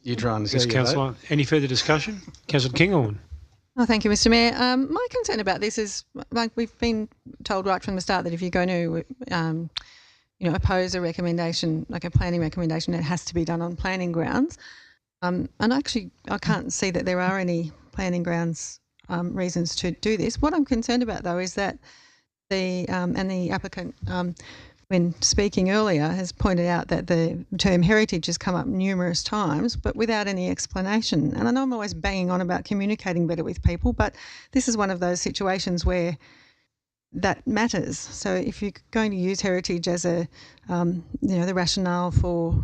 You're trying to Yes, say Councillor. Any further discussion? Councillor Kinghorn. Oh, thank you, Mr. Mayor. My concern about this is, like we've been told right from the start, that if you're going to oppose a recommendation, like a planning recommendation, it has to be done on planning grounds. And actually, I can't see that there are any planning grounds reasons to do this. What I'm concerned about, though, is that the applicant, when speaking earlier, has pointed out that the term heritage has come up numerous times, but without any explanation. And I know I'm always banging on about communicating better with people, but this is one of those situations where that matters. So if you're going to use heritage as the rationale for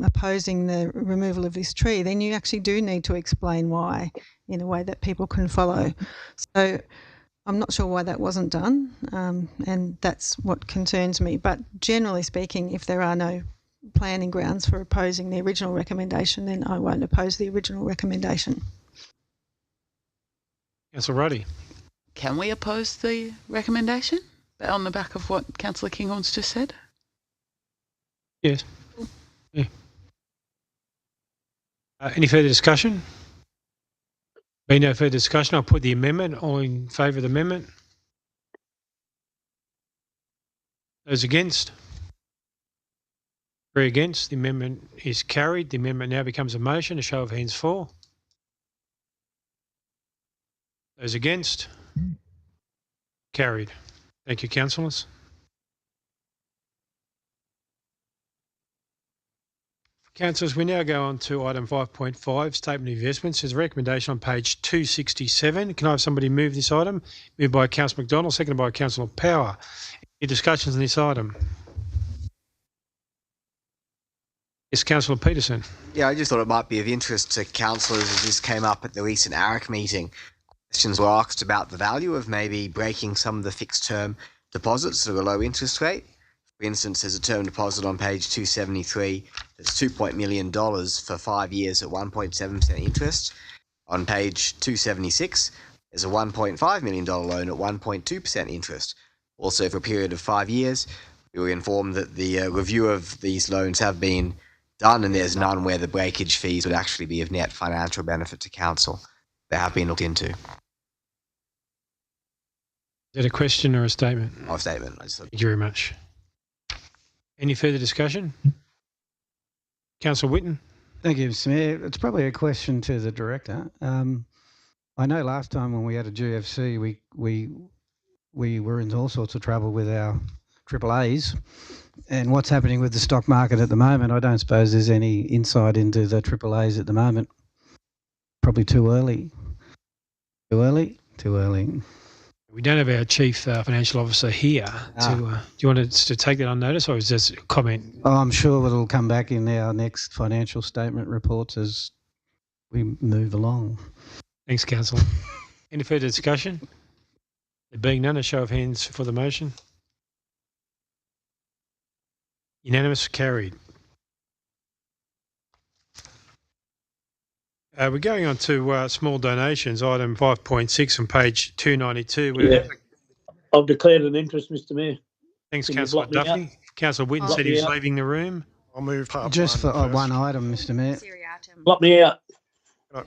opposing the removal of this tree, then you actually do need to explain why in a way that people can follow. So I'm not sure why that wasn't done, and that's what concerns me. But generally speaking, if there are no planning grounds for opposing the original recommendation, then I won't oppose the original recommendation. Councillor Ruddy. Can we oppose the recommendation on the back of what Councillor Kinghorn's just said? Yes. Yeah. Any further discussion? Being no further discussion, I'll put the amendment. All in favour of the amendment? Those against? 3 against. The amendment is carried. The amendment now becomes a motion. A show of hands for. Those against? Carried. Thank you, councillors. Councillors, we now go on to item 5.5, Statement of Investments. There's a recommendation on page 267. Can I have somebody move this item? Moved by Councillor McDonald, seconded by Councillor Power. Any discussions on this item? Yes, Councillor Peterson. Yeah, I just thought it might be of interest to councillors as this came up at the recent ARIC meeting. Questions were asked about the value of maybe breaking some of the fixed term deposits at a low interest rate. For instance, there's a term deposit on page 273 that's $2 million for 5 years at 1.7% interest. On page 276, there's a $1.5 million loan at 1.2% interest. Also, for a period of 5 years, we were informed that the review of these loans have been done and there's none where the breakage fees would actually be of net financial benefit to council. They have been looked into. Is that a question or a statement? Oh, a statement. Thank you very much. Any further discussion? Councillor Whitten. Thank you, Mr. Mayor. It's probably a question to the director. I know last time when we had a GFC, we were in all sorts of trouble with our AAAs, and what's happening with the stock market at the moment. I don't suppose there's any insight into the AAAs at the moment. Probably too early. Too early. Too early. We don't have our Chief Financial Officer here. Do you want us to take that on notice, or is this a comment? Oh, I'm sure it'll come back in our next financial statement reports as we move along. Thanks, Councillor. Any further discussion? There being none, a show of hands for the motion. Unanimous, carried. We're going on to small donations, item 5.6 on page 292. Yeah. I've declared an interest, Mr. Mayor. Thanks, Can you Councillor block me out? Duffy. Councillor Whitten Block said me he was out. leaving the room. I'll move part Just for one item, Mr. Mayor. Block me out. For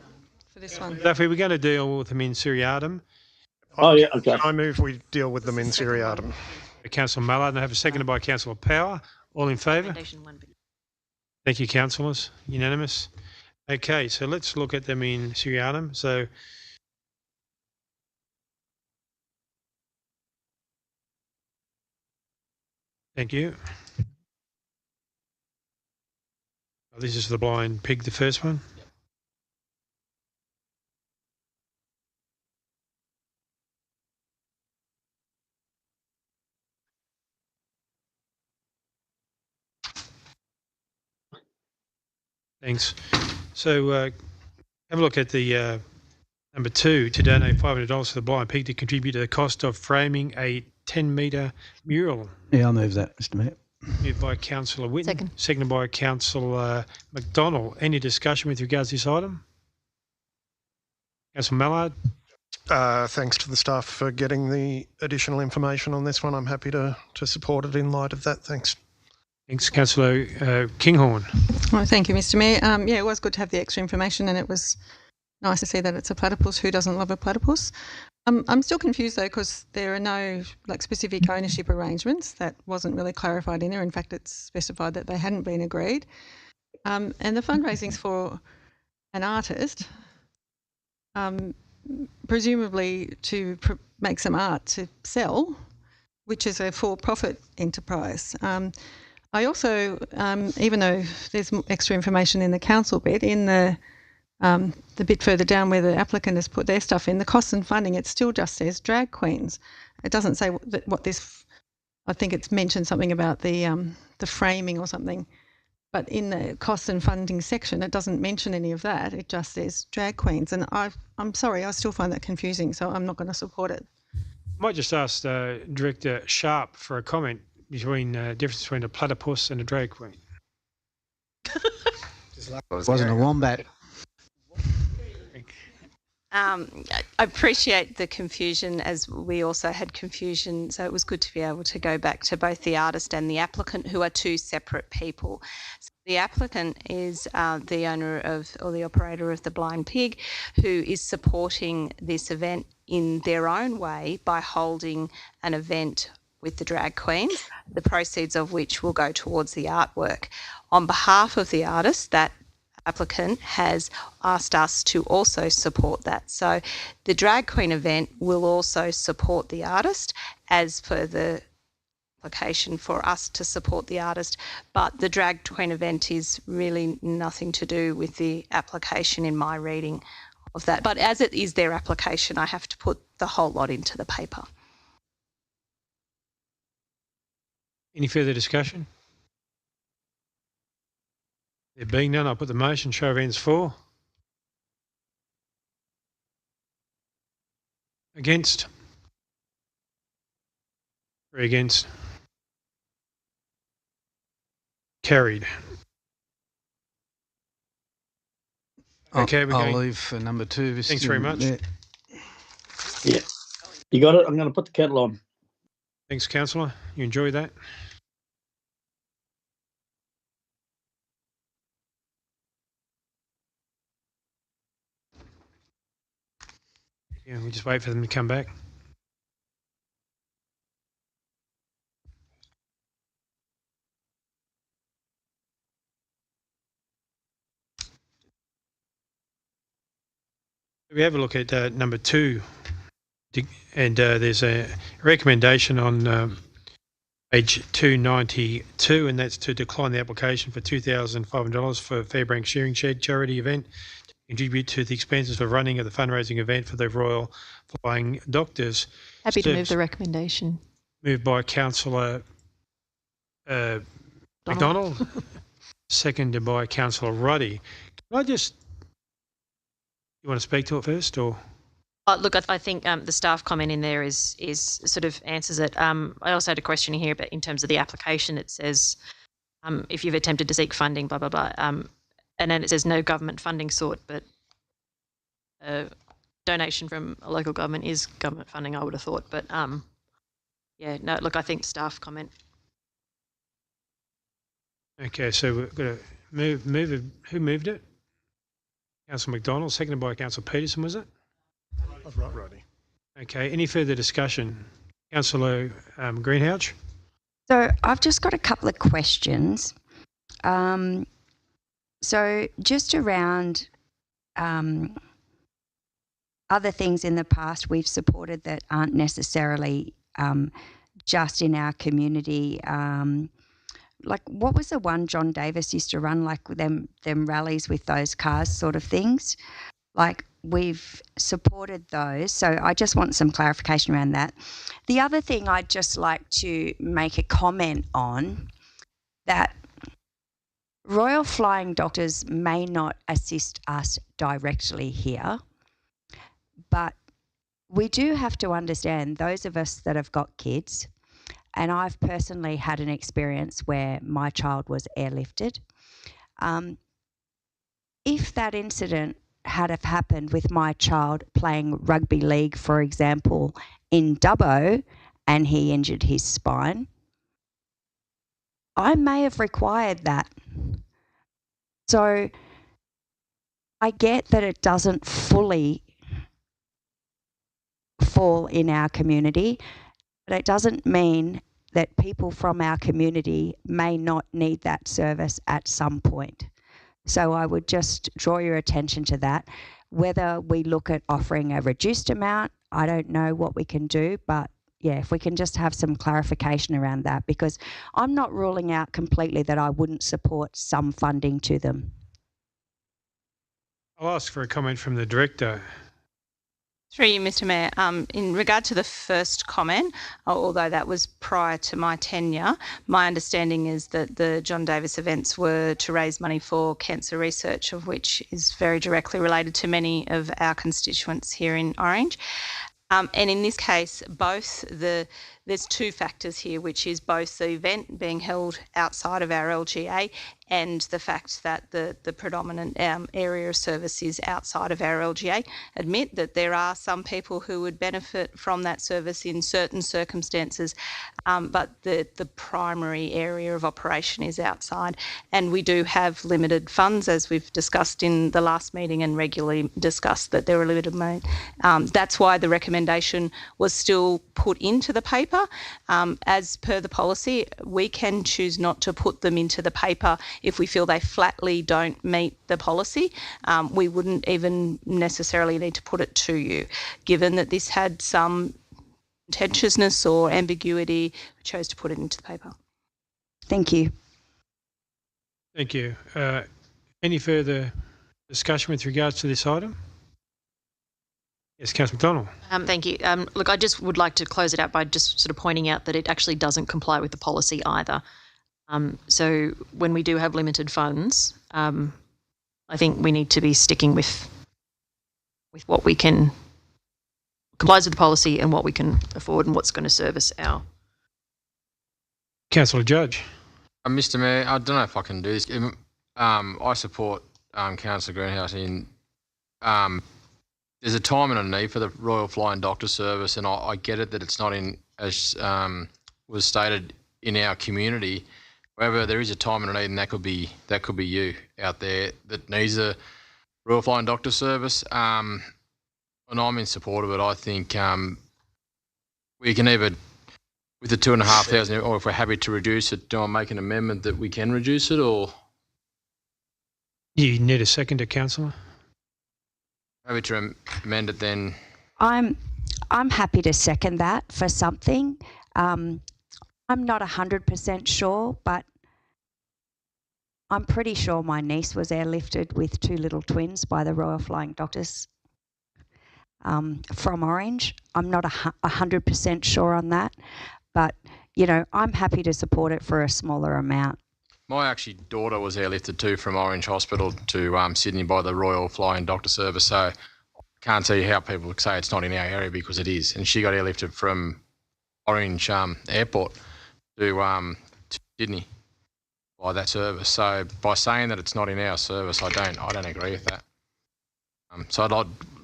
this one. Duffy, we're going to deal with them in seriatim. Oh, yeah, okay. I move we deal with them in seriatim. Councillor Mallard, and I have a seconded by Councillor Power. All in favour? Thank you, councillors. Unanimous. Okay, so let's look at them in seriatim. So thank you. Oh, this is the blind pig, the first one. Thanks. So have a look at the number 2, to donate $500 to the blind pig to contribute to the cost of framing a 10-metre mural. Yeah, I'll move that, Mr. Mayor. Moved by Councillor Whitten. Seconded by Councillor McDonald. Any discussion with regards to this item? Councillor Mallard. Thanks to the staff for getting the additional information on this one. I'm happy to support it in light of that. Thanks. Thanks, Councillor Kinghorn. Well, thank you, Mr. Mayor. Yeah, it was good to have the extra information, and it was nice to see that it's a platypus. Who doesn't love a platypus? I'm still confused though, because there are no specific ownership arrangements. That wasn't really clarified in there. In fact, it's specified that they hadn't been agreed. And the fundraising's for an artist, presumably to make some art to sell, which is a for-profit enterprise. I also, even though there's extra information in the council bit, in the bit further down where the applicant has put their stuff in, the costs and funding, it still just says drag queens. It doesn't say what this, I think it's mentioned something about the framing or something, but in the costs and funding section, it doesn't mention any of that. It just says drag queens. And I'm sorry, I still find that confusing, so I'm not going to support it. I might just ask Director Sharp for a comment between difference between a platypus and a drag queen. It wasn't a wombat. I appreciate the confusion, as we also had confusion, so it was good to be able to go back to both the artist and the applicant, who are two separate people. So the applicant is the owner of, or the operator of, the Blind Pig, who is supporting this event in their own way by holding an event with the drag queens, the proceeds of which will go towards the artwork. On behalf of the artist, that applicant has asked us to also support that. So the drag queen event will also support the artist as per the application for us to support the artist, but the drag queen event is really nothing to do with the application in my reading of that. But as it is their application, I have to put the whole lot into the paper. Any further discussion? There being none, I'll put the motion. Show of hands for. Against. 3 against. Carried. Okay, I'll leave for number 2. Thanks very much. Yeah. You got it? I'm going to put the kettle on. Thanks, Councillor. You enjoy that? Yeah, we just wait for them to come back. We have a look at number 2, and there's a recommendation on page 292, and that's to decline the application for $2,500 for Fairbanks Shearing Shed charity event to contribute to the expenses for running of the fundraising event for the Royal Flying Doctors. Happy to move the recommendation. Moved by Councillor McDonald, seconded by Councillor Ruddy. Can I just... You want to speak to it first, or? Look, I think the staff comment in there is sort of answers it. I also had a question here, but in terms of the application, it says if you've attempted to seek funding, blah blah blah, and then it says no government funding sought, but a donation from a local government is government funding, I would have thought. But yeah, no. Look, I think staff comment. Okay, so we're going to move. Who moved it? Councillor McDonald, seconded by Councillor Peterson, was it? Righty. Okay, any further discussion? Councillor Greenhalgh? So I've just got a couple of questions. So just around other things in the past we've supported that aren't necessarily just in our community. Like, what was the one John Davis used to run, like them rallies with those cars sort of things? Like, we've supported those. So I just want some clarification around that. The other thing I'd just like to make a comment on, that Royal Flying Doctors may not assist us directly here, but we do have to understand, those of us that have got kids, and I've personally had an experience where my child was airlifted. If that incident had have happened with my child playing rugby league, for example, in Dubbo, and he injured his spine, I may have required that. So I get that it doesn't fully fall in our community, but it doesn't mean that people from our community may not need that service at some point. So I would just draw your attention to that. Whether we look at offering a reduced amount, I don't know what we can do, but yeah, if we can just have some clarification around that, because I'm not ruling out completely that I wouldn't support some funding to them. I'll ask for a comment from the director. Through you, Mr Mayor. In regard to the first comment, although that was prior to my tenure, my understanding is that the John Davis events were to raise money for cancer research, of which is very directly related to many of our constituents here in Orange. And in this case, there's two factors here, which is both the event being held outside of our LGA and the fact that the predominant area of service is outside of our LGA. Admit that there are some people who would benefit from that service in certain circumstances, but the primary area of operation is outside. And we do have limited funds, as we've discussed in the last meeting and regularly discussed that there are limited money. That's why the recommendation was still put into the paper. As per the policy, we can choose not to put them into the paper if we feel they flatly don't meet the policy. We wouldn't even necessarily need to put it to you. Given that this had some contentiousness or ambiguity, we chose to put it into the paper. Thank you. Thank you. Any further discussion with regards to this item? Yes, Councillor McDonald. Thank you. Look, I just would like to close it out by just sort of pointing out that it actually doesn't comply with the policy either. So when we do have limited funds, I think we need to be sticking with what we can, complies with the policy and what we can afford and what's going to service our. Councillor Judge. Mr Mayor, I don't know if I can do this. I support Councillor Greenhouse in there's a time and a need for the Royal Flying Doctor Service, and I get it that it's not in, as was stated, in our community. However, there is a time and a need, and that could be you out there that needs a Royal Flying Doctor Service. And I'm in support of it. I think we can either, with the 2,500, or if we're happy to reduce it, do I make an amendment that we can reduce it, or? You need a seconder, Councillor? Happy to amend it then. I'm happy to second that for something. I'm not 100% sure, but I'm pretty sure my niece was airlifted with two little twins by the Royal Flying Doctors from Orange. I'm not 100% sure on that, but you know, I'm happy to support it for a smaller amount. My daughter was airlifted too from Orange Hospital to Sydney by the Royal Flying Doctor Service, so I can't see how people say it's not in our area, because it is. And she got airlifted from Orange Airport to Sydney by that service. So by saying that it's not in our service, I don't agree with that. So I'd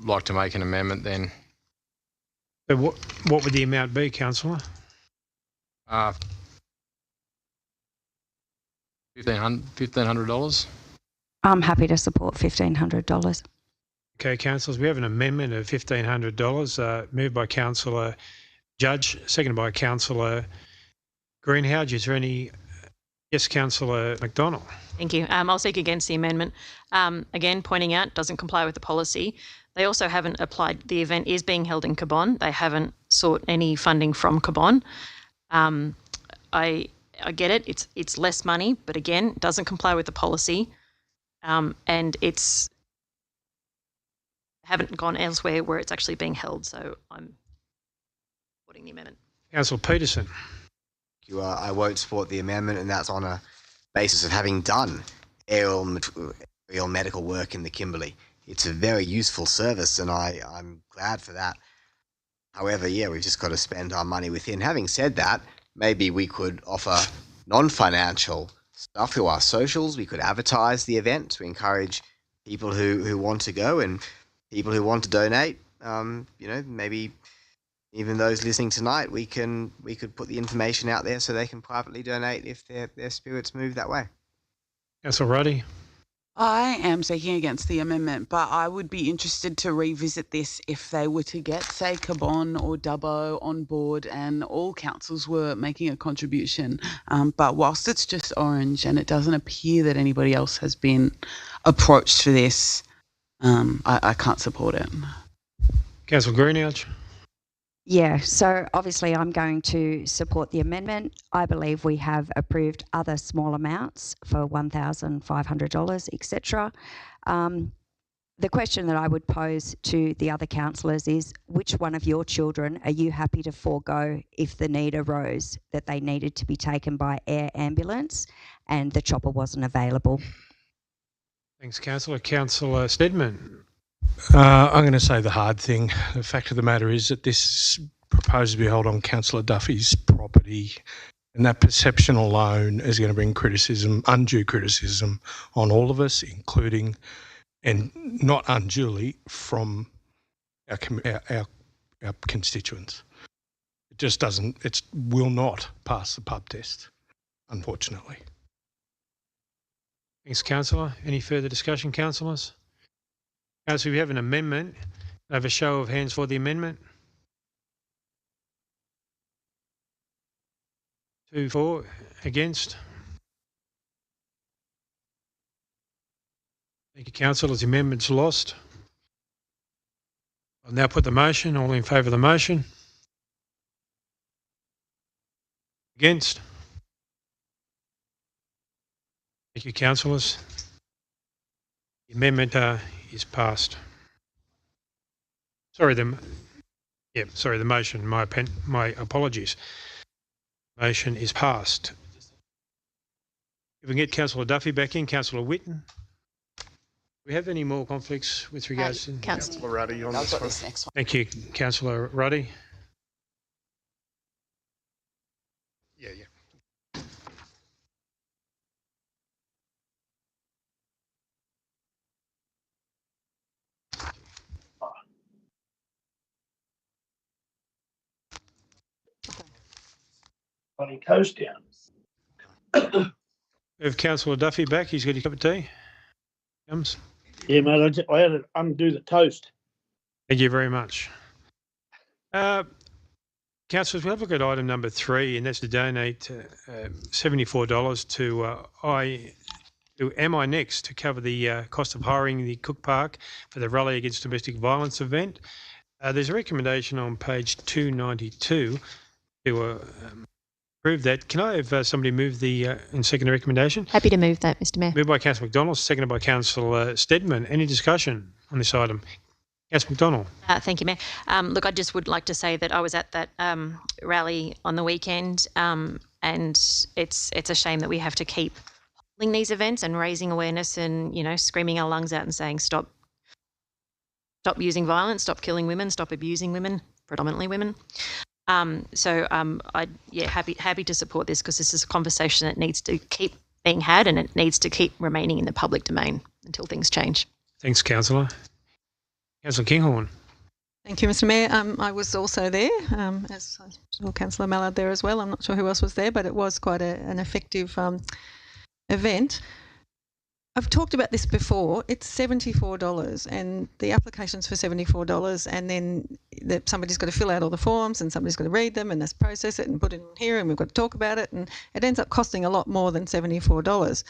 like to make an amendment then. So what would the amount be, Councillor? $1,500. I'm happy to support $1,500. Okay, councillors, we have an amendment of $1,500 moved by Councillor Judge, seconded by Councillor Greenhouse. Is there any? Yes, Councillor McDonald. Thank you. I'll seek against the amendment. Again, pointing out, doesn't comply with the policy. They also haven't applied. The event is being held in Cabonne. They haven't sought any funding from Cabonne. I get it. It's less money, but again, it doesn't comply with the policy, and it's haven't gone elsewhere where it's actually being held. So I'm supporting the amendment. Councillor Peterson. I won't support the amendment, and that's on a basis of having done aerial medical work in the Kimberley. It's a very useful service, and I'm glad for that. However, yeah, we've just got to spend our money within. Having said that, maybe we could offer non-financial stuff to our socials. We could advertise the event to encourage people who want to go and people who want to donate. Maybe even those listening tonight, we could put the information out there so they can privately donate if their spirits move that way. Councillor Ruddy. I am speaking against the amendment, but I would be interested to revisit this if they were to get, say, Cabon or Dubbo on board and all councils were making a contribution. But whilst it's just Orange and it doesn't appear that anybody else has been approached for this, I can't support it. Councillor Greenhalgh. Yeah, so obviously I'm going to support the amendment. I believe we have approved other small amounts for $1,500, etc. The question that I would pose to the other councillors is, which one of your children are you happy to forego if the need arose that they needed to be taken by air ambulance and the chopper wasn't available? Thanks, Councillor. Councillor Steadman. I'm going to say the hard thing. The fact of the matter is that this is proposed to be held on Councillor Duffy's property, and that perception alone is going to bring criticism, undue criticism, on all of us, including, and not unduly, from our constituents. It just doesn't, it will not pass the pub test, unfortunately. Thanks, Councillor. Any further discussion, councillors? Councillor, we have an amendment. I have a show of hands for the amendment. 2 for, against. Thank you, councillors. The amendment's lost. I'll now put the motion. All in favour of the motion? Against? Thank you, councillors. The amendment is passed. Sorry, the motion. My apologies. Motion is passed. If we can get Councillor Duffy back in, Councillor Whitten. Do we have any more conflicts with regards to Councillor Ruddy on this one? Next one. Thank you, Councillor Ruddy. Yeah. Putting toast down. We have Councillor Duffy back. He's got your cup of tea. Comes. Yeah, mate, I had to undo the toast. Thank you very much. Councillors, we'll have a look at item number 3, and that's to donate $74 to Am I Next to cover the cost of hiring the Cook Park for the Rally Against Domestic Violence event. There's a recommendation on page 292 to approve that. Can I have somebody move and second the recommendation? Happy to move that, Mr Mayor. Moved by Councillor McDonald, seconded by Councillor Steadman. Any discussion on this item? Councillor McDonald. Thank you, Mayor. Look, I just would like to say that I was at that rally on the weekend, and it's a shame that we have to keep holding these events and raising awareness and, screaming our lungs out and saying stop using violence, stop killing women, stop abusing women, predominantly women. Happy to support this, because this is a conversation that needs to keep being had and it needs to keep remaining in the public domain until things change. Thanks, Councillor. Councillor Kinghorn. Thank you, Mr Mayor. I was also there, as I saw Councillor Mallard there as well. I'm not sure who else was there, but it was quite an effective event. I've talked about this before. It's $74 and the application's for $74, and then somebody's got to fill out all the forms and somebody's got to read them and let's process it and put it in here and we've got to talk about it, and it ends up costing a lot more than $74.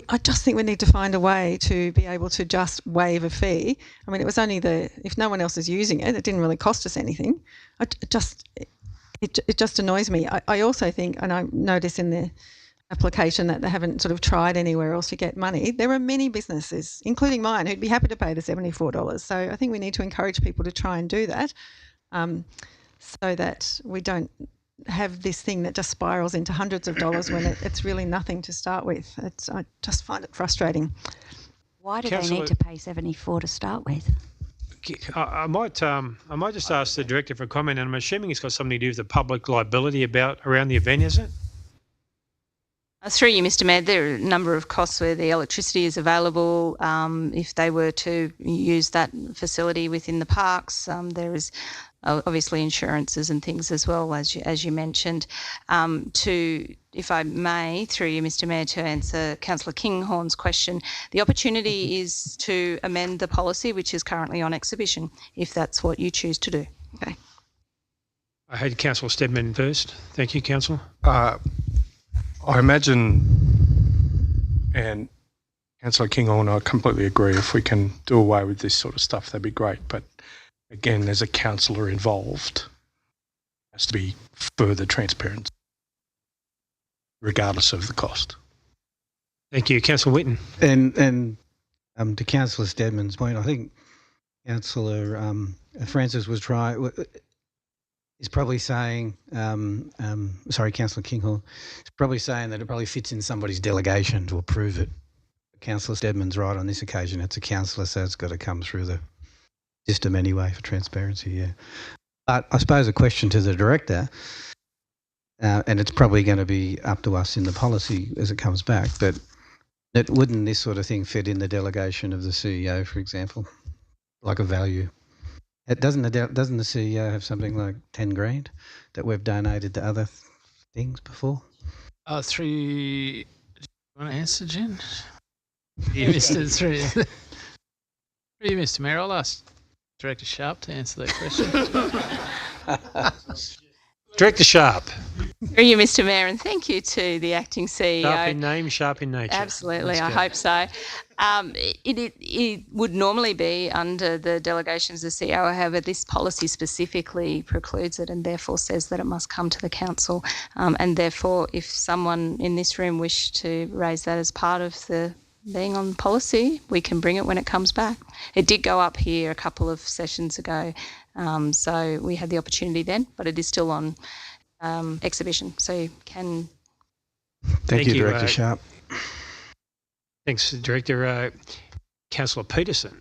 I just think we need to find a way to be able to just waive a fee. I mean, it was only if no one else is using it, it didn't really cost us anything. It just annoys me. I also think, and I notice in the application that they haven't sort of tried anywhere else to get money. There are many businesses, including mine, who'd be happy to pay the $74. So I think we need to encourage people to try and do that, so that we don't have this thing that just spirals into hundreds of dollars when it's really nothing to start with. I just find it frustrating. Why do they need to pay $74 to start with? I might just ask the director for a comment, and I'm assuming it's got something to do with the public liability around the event, is it? Through you, Mr Mayor, there are a number of costs where the electricity is available. If they were to use that facility within the parks, there is obviously insurances and things as well, as you mentioned. To if I may, through you, Mr Mayor, to answer Councillor Kinghorn's question, the opportunity is to amend the policy which is currently on exhibition, if that's what you choose to do. Okay. I had Councillor Steadman first. Thank you, Councillor. I imagine, and Councillor Kinghorn, I completely agree. If we can do away with this sort of stuff, that'd be great. But again, there's a councillor involved. There has to be further transparency, regardless of the cost. Thank you, Councillor Whitten. And to Councillor Steadman's point, I think Councillor Francis was is probably saying, Councillor Kinghorn, is probably saying that it probably fits in somebody's delegation to approve it. Councillor Steadman's right on this occasion. It's a councillor, so it's got to come through the system anyway for transparency, yeah. But I suppose a question to the director, and it's probably going to be up to us in the policy as it comes back, but wouldn't this sort of thing fit in the delegation of the CEO, for example, like a value? Doesn't the CEO have something like 10 grand that we've donated to other things before? Do you want to answer, Jen? Yeah, Mr. Mayor, I'll ask Director Sharp to answer that question. Director Sharp. Through you, Mr Mayor, and thank you to the Acting CEO. Sharp in name, sharp in nature. Absolutely, I hope so. It would normally be under the delegations of the CEO, however, this policy specifically precludes it and therefore says that it must come to the council. And therefore, if someone in this room wished to raise that as part of the being on policy, we can bring it when it comes back. It did go up here a couple of sessions ago, so we had the opportunity then, but it is still on exhibition, so you can. Thank you, Director Sharp. Thanks, Director. Councillor Peterson.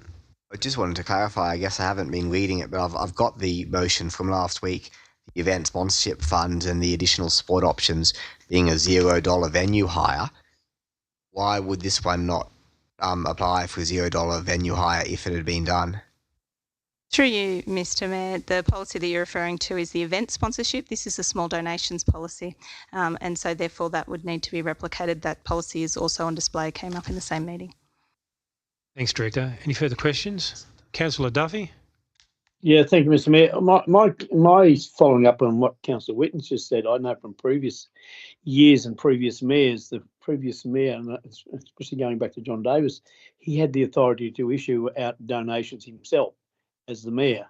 I just wanted to clarify, I guess I haven't been reading it, but I've got the motion from last week, the event sponsorship fund and the additional sport options being a $0 venue hire. Why would this one not apply for $0 venue hire if it had been done? Through you, Mr Mayor, the policy that you're referring to is the event sponsorship. This is a small donations policy, and so therefore that would need to be replicated. That policy is also on display, came up in the same meeting. Thanks, Director. Any further questions? Councillor Duffy. Yeah, thank you, Mr Mayor. My following up on what Councillor Whitten just said, I know from previous years and previous mayors, the previous mayor, and especially going back to John Davis, he had the authority to issue out donations himself as the mayor,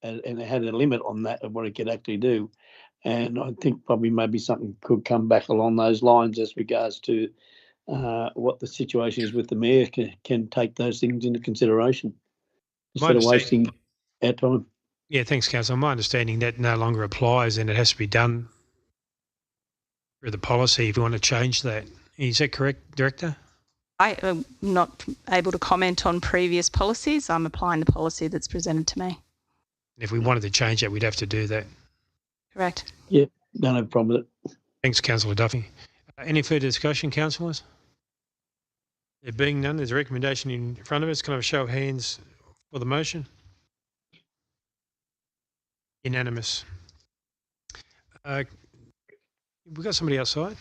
and it had a limit on that of what it could actually do. And I think probably maybe something could come back along those lines as regards to what the situation is with the mayor can take those things into consideration instead of wasting our time. Yeah, thanks, Councillor. My understanding that no longer applies and it has to be done through the policy if you want to change that. Is that correct, Director? I am not able to comment on previous policies. I'm applying the policy that's presented to me. If we wanted to change that, we'd have to do that. Correct. Yeah, don't have a problem with it. Thanks, Councillor Duffy. Any further discussion, councillors? There being none, there's a recommendation in front of us. Can I have a show of hands for the motion? Unanimous. We've got somebody outside.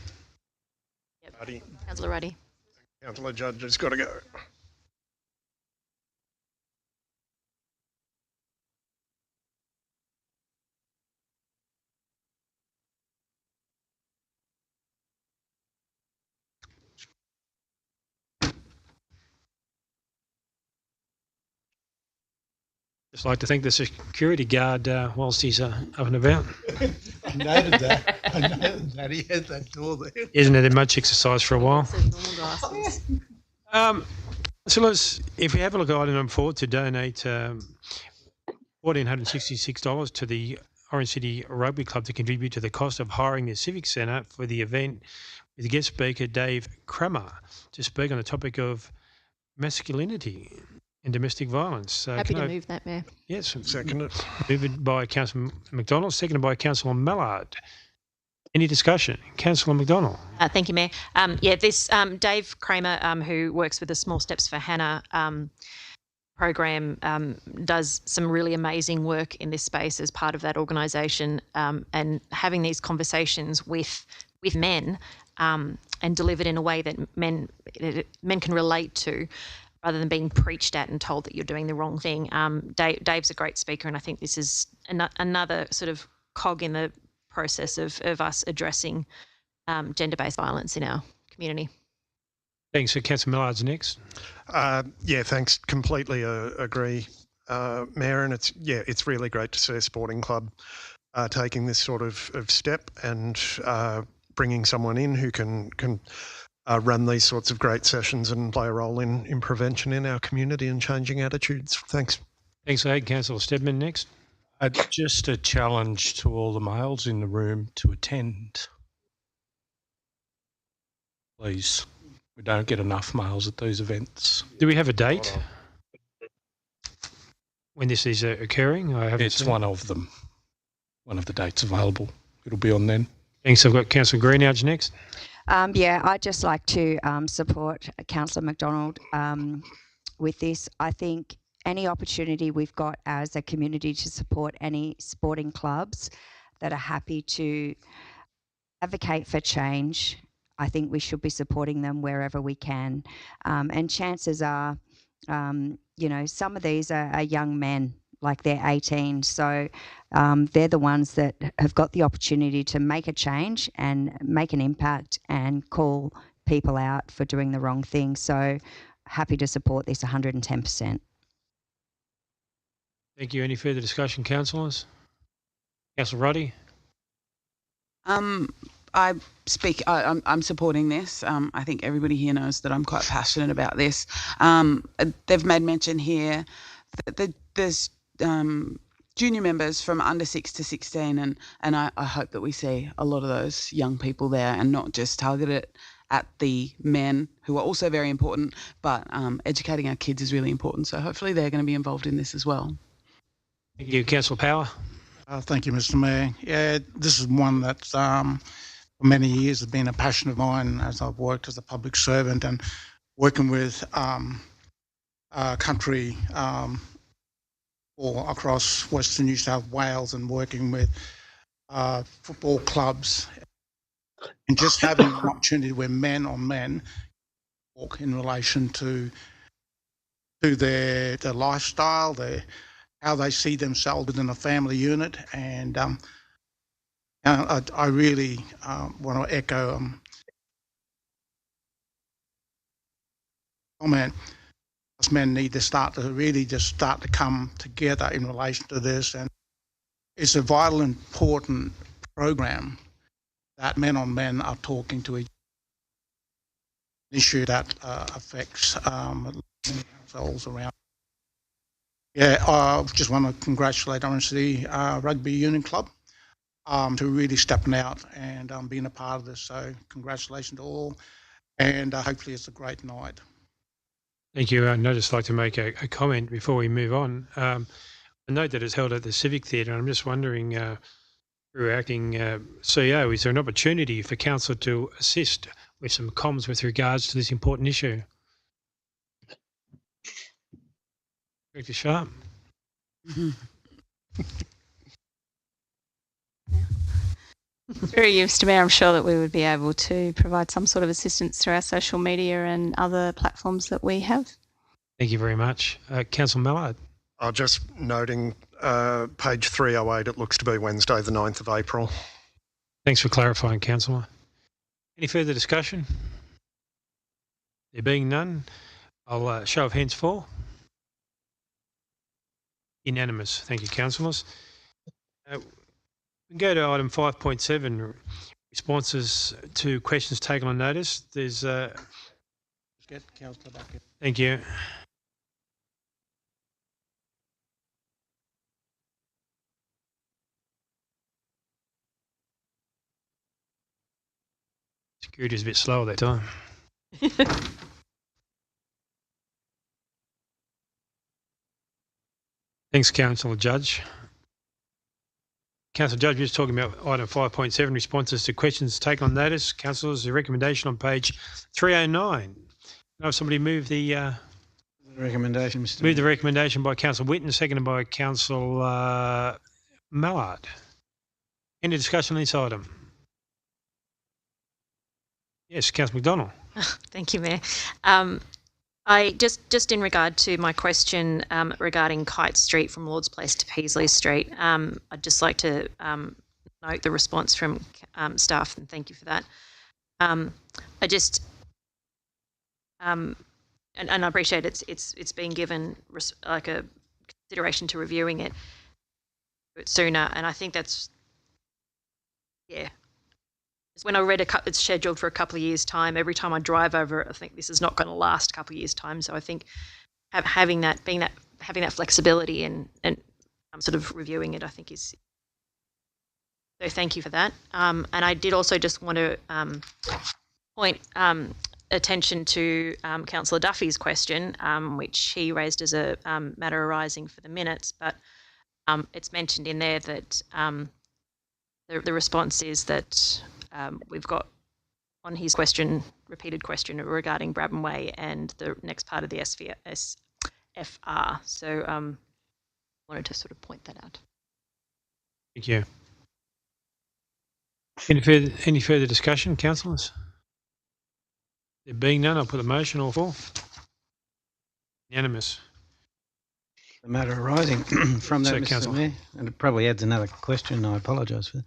Yep. Councillor Ruddy. Councillor Judge has got to go. Just like to thank the security guard whilst he's up and about. I noted that. I noted that. He had that door there. Isn't it much exercise for a while? So if we have a look at item number 4 to donate $1,466 to the Orange City Rugby Club to contribute to the cost of hiring the Civic Centre for the event with the guest speaker Dave Kramer to speak on the topic of masculinity and domestic violence. Happy to move that, Mayor. Yes. Seconded. Moved by Councillor McDonald, seconded by Councillor Mallard. Any discussion? Councillor McDonald. Thank you, Mayor. This Dave Kramer, who works with the Small Steps for Hannah program, does some really amazing work in this space as part of that organisation, and having these conversations with with men and delivered in a way that men can relate to, rather than being preached at and told that you're doing the wrong thing. Dave's a great speaker, and I think this is another sort of cog in the process of us addressing gender-based violence in our community. Thanks. So Councillor Millard's next. Yeah, thanks. Completely agree, Mayor. And it's really great to see a sporting club taking this sort of step and bringing someone in who can run these sorts of great sessions and play a role in prevention in our community and changing attitudes. Thanks. Thanks, Aid. Councillor Steadman next. Just a challenge to all the males in the room to attend. Please. We don't get enough males at these events. Do we have a date when this is occurring? It's one of them. One of the dates available. It'll be on then. Thanks. I've got Councillor Greenhalgh next. Yeah, I'd just like to support Councillor McDonald with this. I think any opportunity we've got as a community to support any sporting clubs that are happy to advocate for change, I think we should be supporting them wherever we can. And chances are, some of these are young men, like they're 18. So they're the ones that have got the opportunity to make a change and make an impact and call people out for doing the wrong thing. So happy to support this 110%. Thank you. Any further discussion, councillors? Councillor Roddy? I'm supporting this. I think everybody here knows that I'm quite passionate about this. They've made mention here that there's junior members from under 6 to 16, and I hope that we see a lot of those young people there and not just target it at the men, who are also very important, but educating our kids is really important. So hopefully they're going to be involved in this as well. Thank you. Councillor Power? Thank you, Mr Mayor. Yeah, this is one that for many years has been a passion of mine as I've worked as a public servant and working with country all across Western New South Wales and working with football clubs, and just having an opportunity where men on men talk in relation to their lifestyle, how they see themselves within a family unit. And I really want to echo comment. Us men need to start to come together in relation to this, and it's a vital, important program that men on men are talking to each other. An issue that affects ourselves around. Yeah, I just want to congratulate Orange City Rugby Union Club to really stepping out and being a part of this. So congratulations to all, and hopefully it's a great night. Thank you. I'd just like to make a comment before we move on. I note that it's held at the Civic Theatre, and I'm just wondering, through acting CEO, is there an opportunity for council to assist with some comms with regards to this important issue? Director Sharp? Through you, Mr Mayor, I'm sure that we would be able to provide some sort of assistance through our social media and other platforms that we have. Thank you very much. Councillor Mallard? Just noting page 308, it looks to be Wednesday the 9th of April. Thanks for clarifying, Councillor. Any further discussion? There being none, I'll show of hands for. Unanimous. Thank you, councillors. We can go to item 5.7, responses to questions taken on notice. There's Get Councillor back in. Thank you. Security's a bit slow that time. Thanks, Councillor Judge. Councillor Judge, we're just talking about item 5.7, responses to questions taken on notice. Councillors, the recommendation on page 309. Now, somebody move the recommendation, Mr. Move the recommendation by Councillor Whitten, seconded by Councillor Mallard. Any discussion on this item? Yes, Councillor McDonald. Thank you, Mayor. I just in regard to my question regarding Kite Street from Lords Place to Peasley Street, I'd just like to note the response from staff, and thank you for that. I just and I appreciate it's been given like a consideration to reviewing it sooner, and I think that's when I read it's scheduled for a couple of years' time. Every time I drive over it, I think this is not going to last a couple of years' time. So I think having that flexibility and sort of reviewing it, I think is. So thank you for that. And I did also just want to point attention to Councillor Duffy's question, which he raised as a matter arising for the minutes, but it's mentioned in there that the response is that we've got on his question, repeated question regarding Brabham Way and the next part of the SFR. So I wanted to sort of point that out. Thank you. Any further discussion, councillors? There being none, I'll put the motion all for. Unanimous. The matter arising from that, So, Mr. Councillor. Mayor, and it probably adds another question. I apologise for that.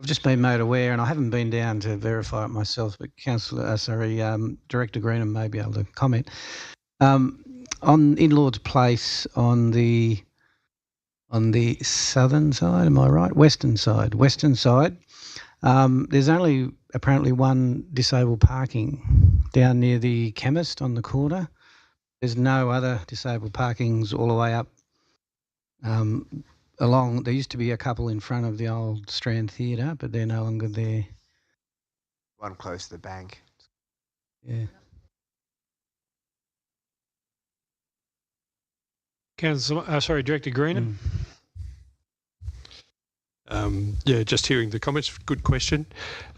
I've just been made aware, and I haven't been down to verify it myself, but Director Greenham may be able to comment. In Lord's Place on the southern side, am I right? Western side. There's only apparently one disabled parking down near the chemist on the corner. There's no other disabled parkings all the way up along. There used to be a couple in front of the old Strand Theatre, but they're no longer there. One close to the bank. Yeah. Director Greenham. Just hearing the comments, good question.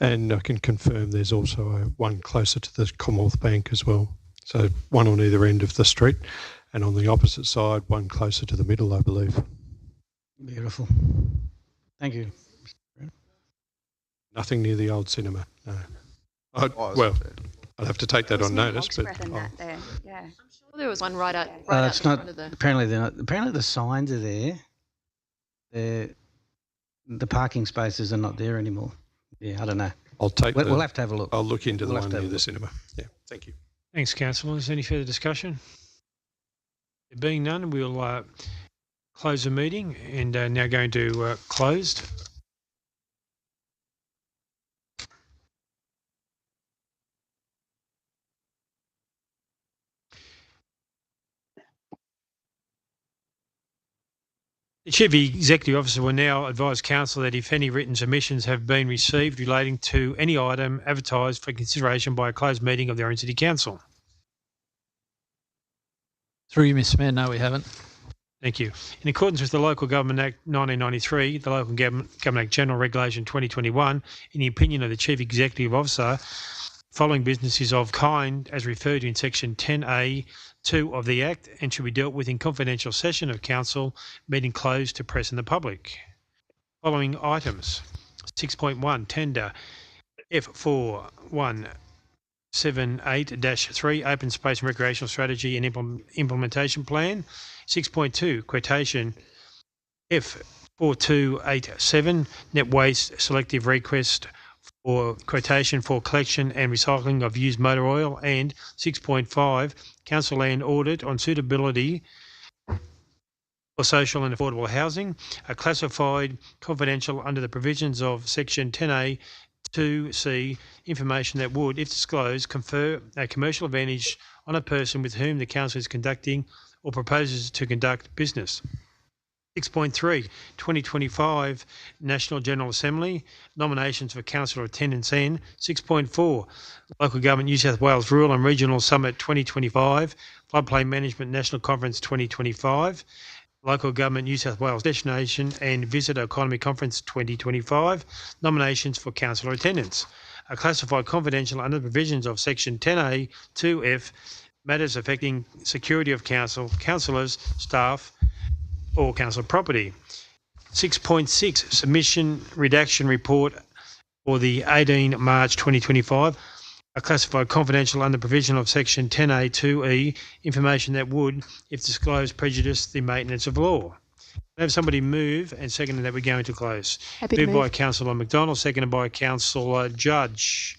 And I can confirm there's also one closer to the Commonwealth Bank as well. So one on either end of the street, and on the opposite side, one closer to the middle, I believe. Beautiful. Thank you. Nothing near the old cinema, no. I'll have to take that on notice. But there. Yeah. I'm sure there was one right out It's in not. front of the. Apparently they're not. Apparently the signs are there. The parking spaces are not there anymore. Yeah, I don't know. I'll take. We'll have to have a look. I'll look into We'll the have one to have near a the look. cinema. Yeah, thank you. Thanks, councillors. Any further discussion? There being none, we'll close the meeting and now going to closed. The Chief Executive Officer will now advise Council that if any written submissions have been received relating to any item advertised for consideration by a closed meeting of the Orange City Council. Through you, Mr. Mayor, no, we haven't. Thank you. In accordance with the Local Government Act 1993, the Local Government Act General Regulation 2021, in the opinion of the Chief Executive Officer, following business is of kind as referred to in Section 10A(2) of the Act and should be dealt with in confidential session of Council, meeting closed to press and the public. Following items. 6.1 Tender F4178-3 Open Space and Recreational Strategy and Implementation Plan. 6.2 Quotation F4287 Net Waste Selective Request for quotation for collection and recycling of used motor oil, and 6.5 Council Land Audit on suitability for social and affordable housing, are classified confidential under the provisions of Section 10A 2C, information that would, if disclosed, confer a commercial advantage on a person with whom the Council is conducting or proposes to conduct business. 6.3 2025 National General Assembly, nominations for councillor attendance, and 6.4 Local Government New South Wales Rural and Regional Summit 2025, Floodplain Management National Conference 2025, Local Government New South Wales Destination and Visitor Economy Conference 2025, nominations for councillor attendance, are classified confidential under the provisions of Section 10A 2F, matters affecting security of council, councillors, staff, or council property. 6.6 Submission Redaction Report for the 18 March 2025 are classified confidential under provision of section 10A2E, information that would, if disclosed, prejudice the maintenance of law. I have somebody move and second that we go into close. Happy to Moved by move. Councillor McDonald, seconded by Councillor Judge.